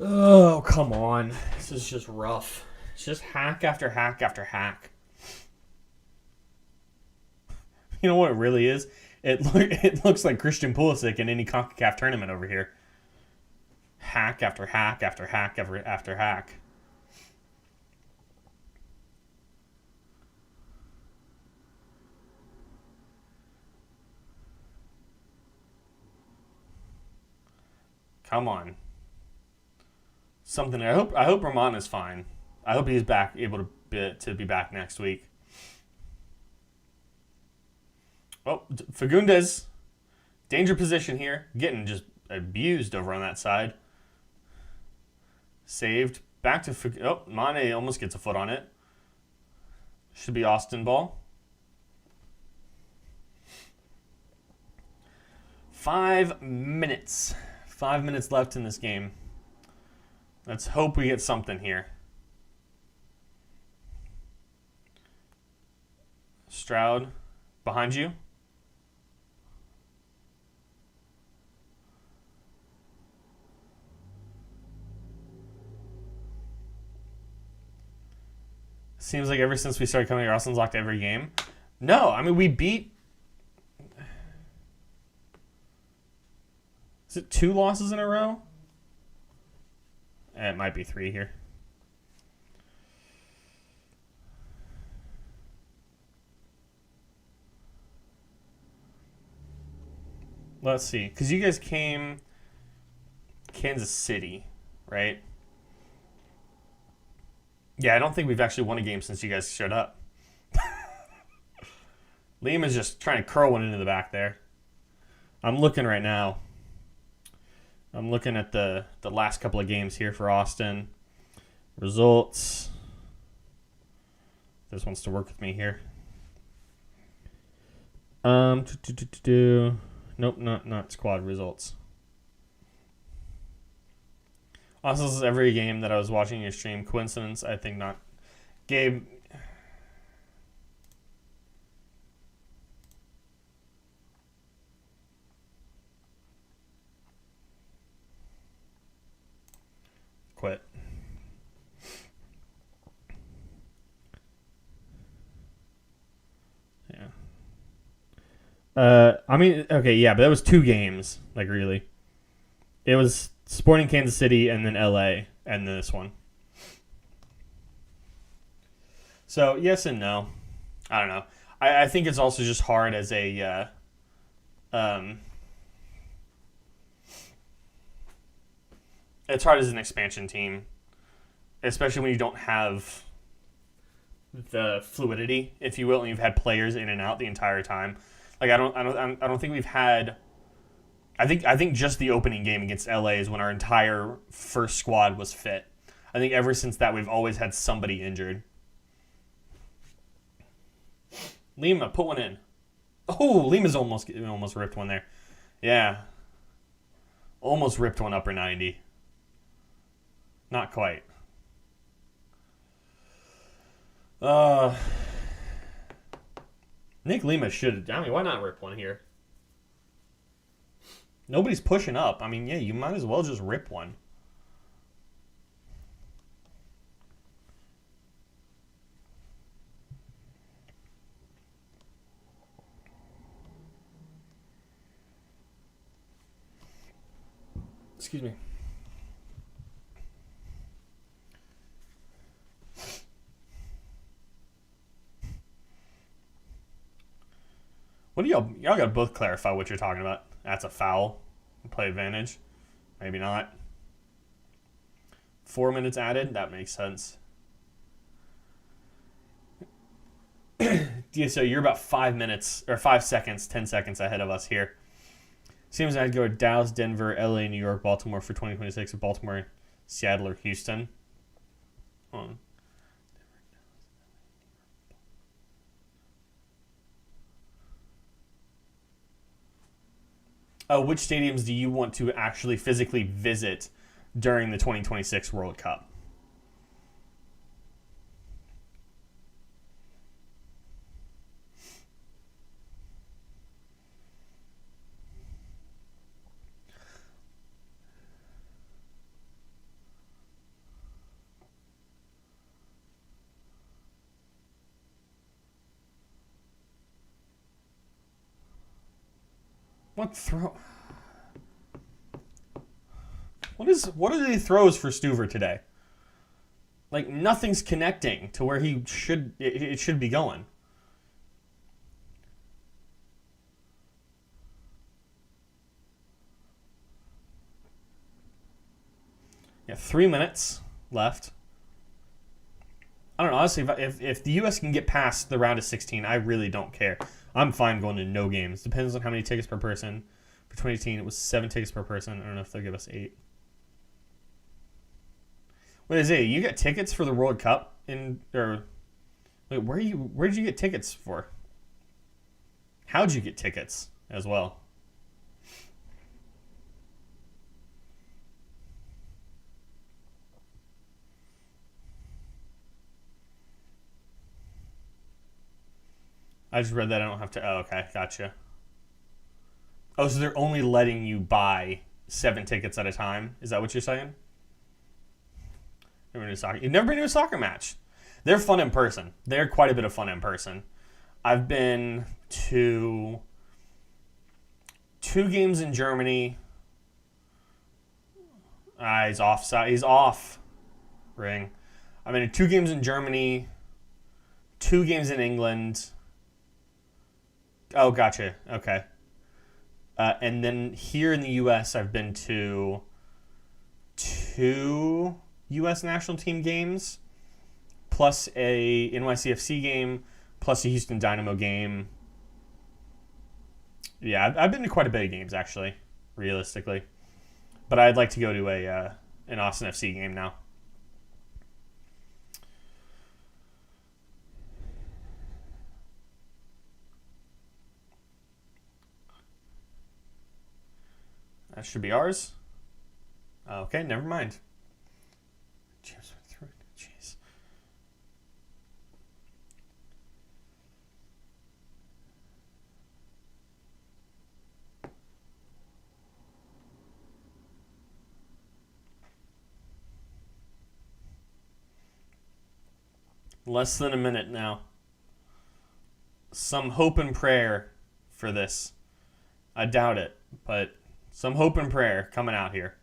Oh, come on. This is just rough. It's just hack after hack after hack. You know what it really is? It looks like Christian Pulisic in any CONCACAF tournament over here. Hack after hack after hack after hack. Come on. Something. I hope Rahman is fine. I hope he's back, able to be back next week. Oh, Fagundes, danger position here, getting just abused over on that side. Saved back to Mane almost gets a foot on it. Should be Austin ball. 5 minutes. 5 minutes left in this game. Let's hope we get something here. Stroud, behind you. Seems like ever since we started coming here, Austin's locked every game. No, I mean, we beat... Is it 2 losses in a row? It might be 3 here. Let's see. Because you guys came Kansas City, right? Yeah, I don't think we've actually won a game since you guys showed up. Liam is just trying to curl one into the back there. I'm looking right now. I'm looking at the last couple of games here for Austin. Results. This wants to work with me here. Nope, not squad results. Also, this is every game that I was watching your stream. Coincidence? I think not. Gabe. Quit. Yeah. I mean, okay, yeah, but that was 2 games. Like, really. It was Sporting Kansas City and then LA and then this one. So, yes and no. I don't know. I think it's also just hard as a it's hard as an expansion team, especially when you don't have the fluidity, if you will, and you've had players in and out the entire time. Like I don't think we've had. I think just the opening game against LA is when our entire first squad was fit. I think ever since that we've always had somebody injured. Lima, put one in. Oh, Lima's almost ripped one there. Yeah. Almost ripped one upper 90. Not quite. Nick Lima should. I mean, why not rip one here? Nobody's pushing up. I mean, yeah, you might as well just rip one. Excuse me. What do y'all gotta both clarify what you're talking about? That's a foul. Play advantage. Maybe not. 4 minutes added. That makes sense. Yeah, so you're about 5 minutes or 5 seconds, 10 seconds ahead of us here. Seems I'd go to Dallas, Denver, LA, New York, Baltimore for 2026, or Baltimore, Seattle, or Houston. Hold on. Which stadiums do you want to actually physically visit during the 2026 World Cup? What throw? What are the throws for Stuver today? Like nothing's connecting to where it should be going. Yeah, 3 minutes left. I don't know, honestly, if the U.S. can get past the round of 16, I really don't care. I'm fine going to no games. Depends on how many tickets per person. For 2018, it was 7 tickets per person. I don't know if they'll give us 8. Wait, is it? You get tickets for the World Cup where did you get tickets for? How'd you get tickets as well? I just read that I don't have to. Oh, okay, gotcha. Oh, so they're only letting you buy 7 tickets at a time? Is that what you're saying? You've never been to a soccer match. They're fun in person. They're quite a bit of fun in person. I've been to 2 games in Germany. He's offside. He's off. Ring. I've been to 2 games in Germany. 2 games in England. Oh, gotcha. Okay. And then here in the U.S., I've been to 2 U.S. national team games, plus a NYCFC game, plus a Houston Dynamo game. Yeah, I've been to quite a bit of games, actually, realistically. But I'd like to go to an Austin FC game now. That should be ours. Okay, never mind. Jeez. Less than a minute now. Some hope and prayer for this. I doubt it, but some hope and prayer coming out here.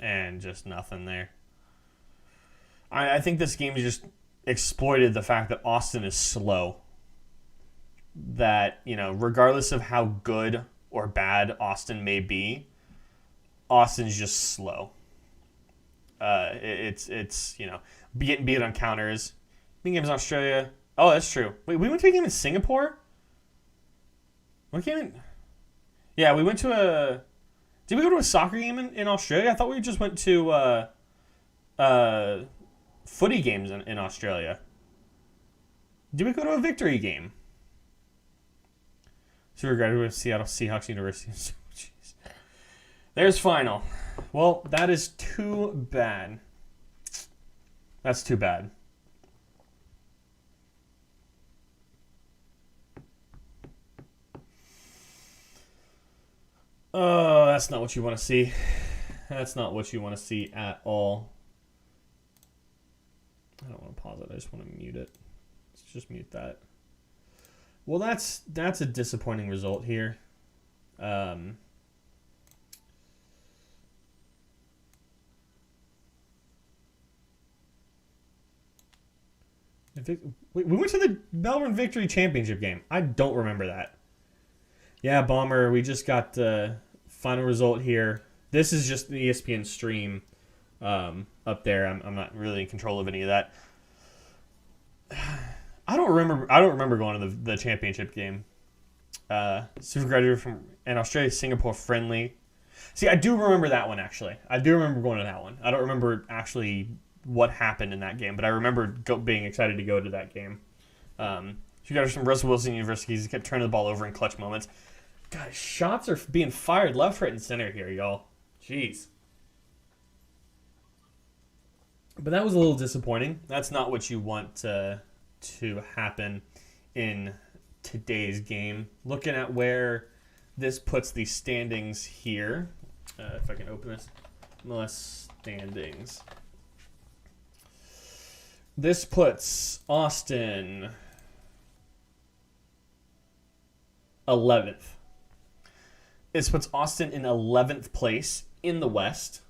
And just nothing there. I think this game just exploited the fact that Austin is slow. That, you know, regardless of how good or bad Austin may be, Austin's just slow. It's you know, getting beat on counters. Being games in Australia. Oh, that's true. Wait, we went to a game in Singapore? What game in... Yeah, we went to a... Did we go to a soccer game in Australia? I thought we just went to footy games in Australia. Did we go to a victory game? Super graduate with Seattle Seahawks University. Jeez. There's final. Well, that is too bad. That's too bad. Oh, that's not what you want to see. That's not what you want to see at all. I don't want to pause it. I just want to mute it. Let's just mute that. Well, that's a disappointing result here. We went to the Melbourne Victory Championship game. I don't remember that. Yeah, Bomber, we just got the final result here. This is just the ESPN stream up there. I'm not really in control of any of that. I don't remember going to the championship game. Super graduate from an Australia Singapore friendly. See, I do remember that one actually. I do remember going to that one. I don't remember actually what happened in that game, but I remember being excited to go to that game. You got some Russell Wilson University. He kept turning the ball over in clutch moments. God, shots are being fired left, right, and center here, y'all. Jeez. But that was a little disappointing. That's not what you want to happen in today's game. Looking at where this puts the standings here. If I can open this. MLS standings. This puts Austin 11th. This puts Austin in 11th place in the West.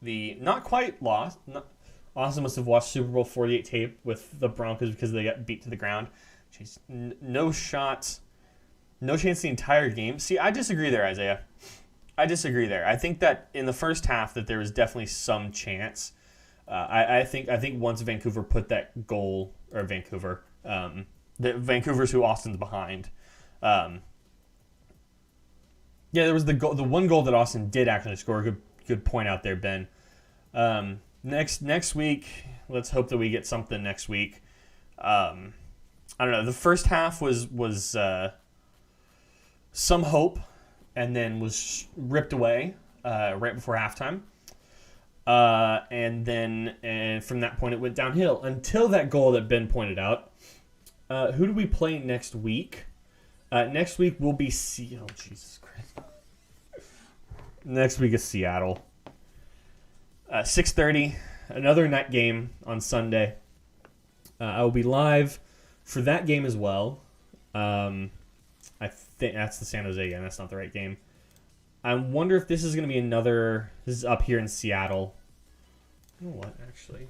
The not quite lost. Austin must have watched Super Bowl 48 tape with the Broncos because they got beat to the ground. Jeez, no shots. No chance the entire game. See, I disagree there, Isaiah. I disagree there. I think that in the first half that there was definitely some chance. I think once Vancouver put that goal, or Vancouver, the Vancouver's who Austin's behind. Yeah, there was the one goal that Austin did actually score. Good point out there, Ben. Next week, let's hope that we get something next week. I don't know. The first half was some hope, and then was ripped away right before halftime. And then from that point, it went downhill until that goal that Ben pointed out. Who do we play next week? Next week will be oh, Jesus Christ. Next week is Seattle. 6:30, another night game on Sunday. I will be live for that game as well. I think that's the San Jose game. That's not the right game. I wonder if this is going to be another... This is up here in Seattle. You know what, actually?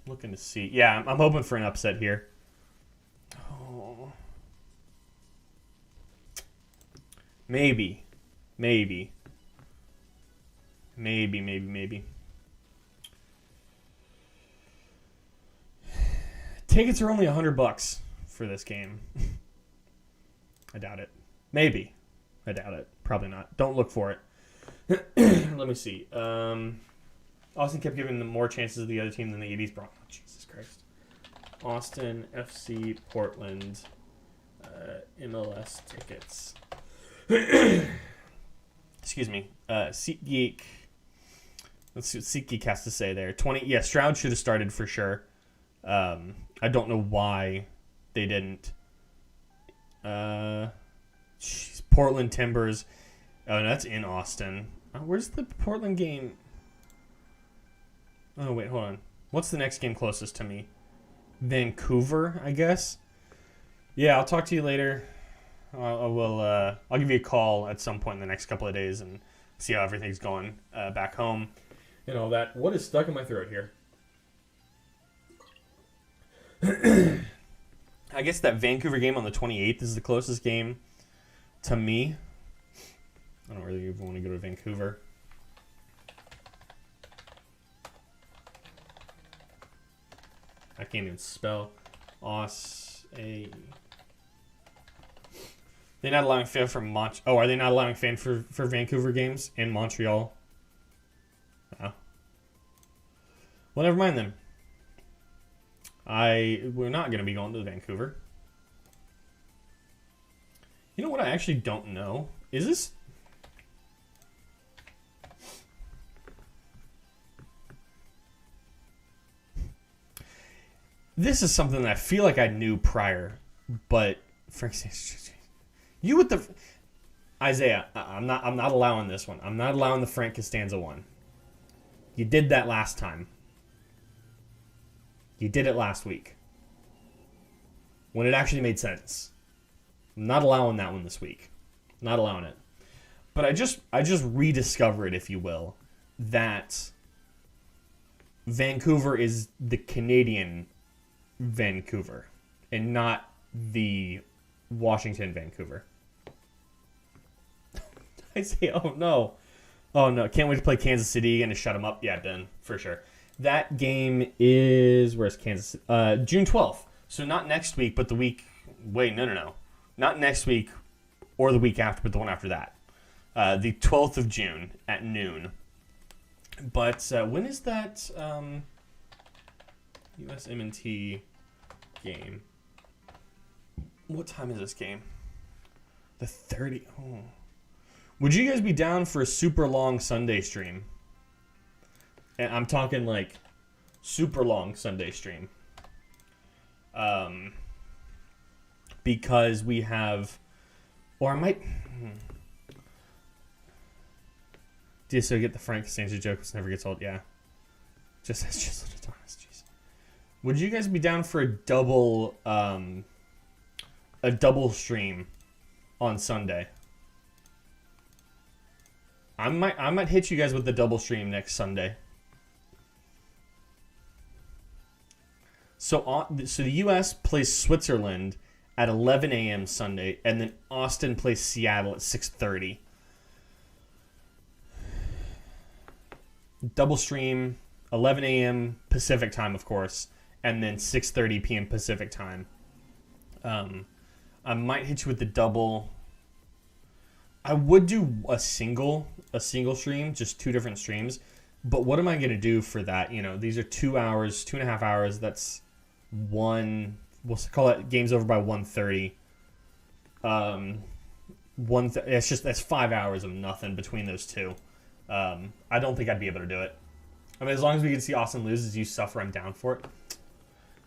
Looking to see. Yeah, I'm hoping for an upset here. Oh. Maybe. Tickets are only $100 for this game. I doubt it. Maybe. I doubt it. Probably not. Don't look for it. Let me see. Austin kept giving them more chances of the other team than the 80s brought. Oh, Jesus Christ. Austin FC Portland MLS tickets. Excuse me. SeatGeek. Let's see what SeatGeek has to say there. 20. Yeah, Stroud should have started for sure. I don't know why they didn't. Portland Timbers. Oh, no, that's in Austin. Where's the Portland game? Oh, wait, hold on. What's the next game closest to me? Vancouver, I guess. Yeah, I'll talk to you later. I'll give you a call at some point in the next couple of days and see how everything's going back home. And all that. What is stuck in my throat here? I guess that Vancouver game on the 28th is the closest game to me. I don't really even want to go to Vancouver. I can't even spell. They're not allowing fan for Oh, are they not allowing fan for Vancouver games in Montreal? Oh. Well, never mind then. We're not going to be going to Vancouver. You know what I actually don't know? Is this... This is something that I feel like I knew prior, but Frank Costanza, you with the Isaiah, I'm not allowing this one. I'm not allowing the Frank Costanza one. You did that last time. You did it last week. When it actually made sense. I'm not allowing that one this week. Not allowing it. But I just rediscovered, if you will, that Vancouver is the Canadian Vancouver and not the Washington Vancouver. I say, oh no. Can't wait to play Kansas City again to shut them up. Yeah, done for sure. That game is, where's Kansas? June 12th. So not next week, but the week. Wait, no. Not next week or the week after, but the one after that. The 12th of June at noon. But when is that? USMNT game. What time is this game? The 30. Oh. Would you guys be down for a super long Sunday stream? And I'm talking like super long Sunday stream. Because we have, or I might. Just so get the Frank Costanza joke, which never gets old. Yeah. Just honest. Jeez. Would you guys be down for a double stream on Sunday? I might hit you guys with the double stream next Sunday. So the U.S. plays Switzerland at 11 a.m. Sunday, and then Austin plays Seattle at 6:30. Double stream, 11 a.m. Pacific time, of course, and then 6:30 p.m. Pacific time. I might hit you with the double. I would do a single stream, just two different streams. But what am I going to do for that? You know, these are 2 hours, 2.5 hours. That's one. We'll call it games over by 1:30. That's 5 hours of nothing between those two. I don't think I'd be able to do it. I mean, as long as we can see Austin lose as you suffer, I'm down for it.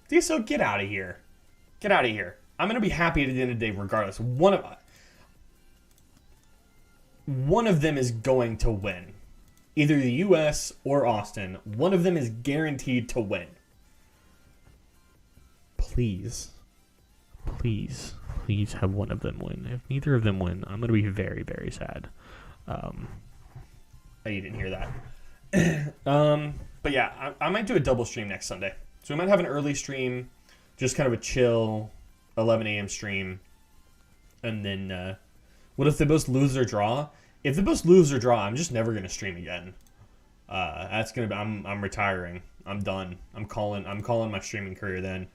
DSO, get out of here. Get out of here. I'm going to be happy at the end of the day regardless. One of them is going to win. Either the U.S. or Austin. One of them is guaranteed to win. Please have one of them win. If neither of them win, I'm going to be very, very sad. You didn't hear that. But yeah, I might do a double stream next Sunday. So we might have an early stream, just kind of a chill 11 a.m. stream. And then, what if they both lose or draw? If they both lose or draw, I'm just never going to stream again. That's going to be, I'm retiring. I'm done. I'm calling my streaming career then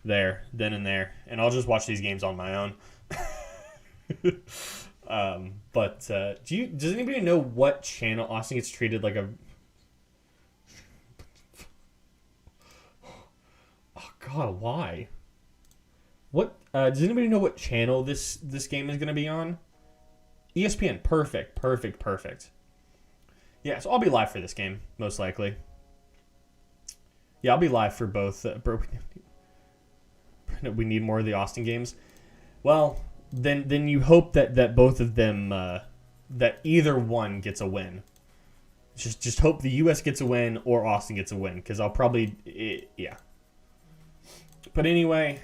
and there. And I'll just watch these games on my own. Does anybody know what channel Austin gets treated like a... Oh God, why? What, does anybody know what channel this game is going to be on? ESPN, perfect. Yeah, so I'll be live for this game, most likely. Yeah, I'll be live for both. We need more of the Austin games. Well, then you hope that both of them, that either one gets a win. Just hope the U.S. gets a win or Austin gets a win, because I'll probably, yeah. But anyway,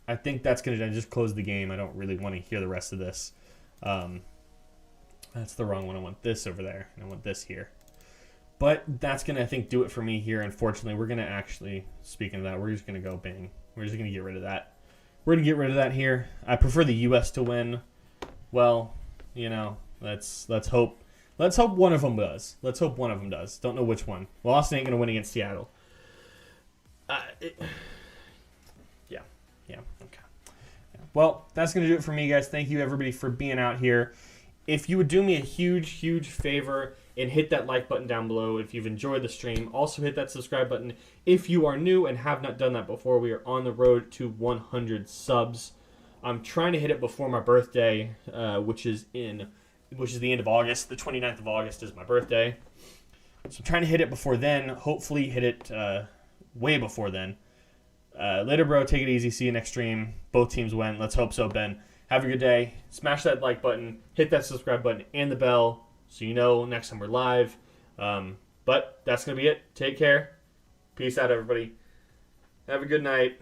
I think that's going to just close the game. I don't really want to hear the rest of this. That's the wrong one. I want this over there, and I want this here. But that's going to, I think, do it for me here. Unfortunately, we're going to actually, speaking of that, we're just going to go bang. We're just going to get rid of that. We're going to get rid of that here. I prefer the U.S. to win. Well, you know, let's hope. Let's hope one of them does. Let's hope one of them does. Don't know which one. Well, Austin ain't going to win against Seattle. Yeah, okay. Yeah. Well, that's going to do it for me, guys. Thank you, everybody, for being out here. If you would do me a huge, huge favor and hit that like button down below if you've enjoyed the stream. Also hit that subscribe button if you are new and have not done that before. We are on the road to 100 subs. I'm trying to hit it before my birthday, which is the end of August. The 29th of August is my birthday. So I'm trying to hit it before then. Hopefully hit it way before then. Later, bro. Take it easy. See you next stream. Both teams win. Let's hope so, Ben. Have a good day. Smash that like button. Hit that subscribe button and the bell so you know next time we're live. But that's going to be it. Take care. Peace out, everybody. Have a good night.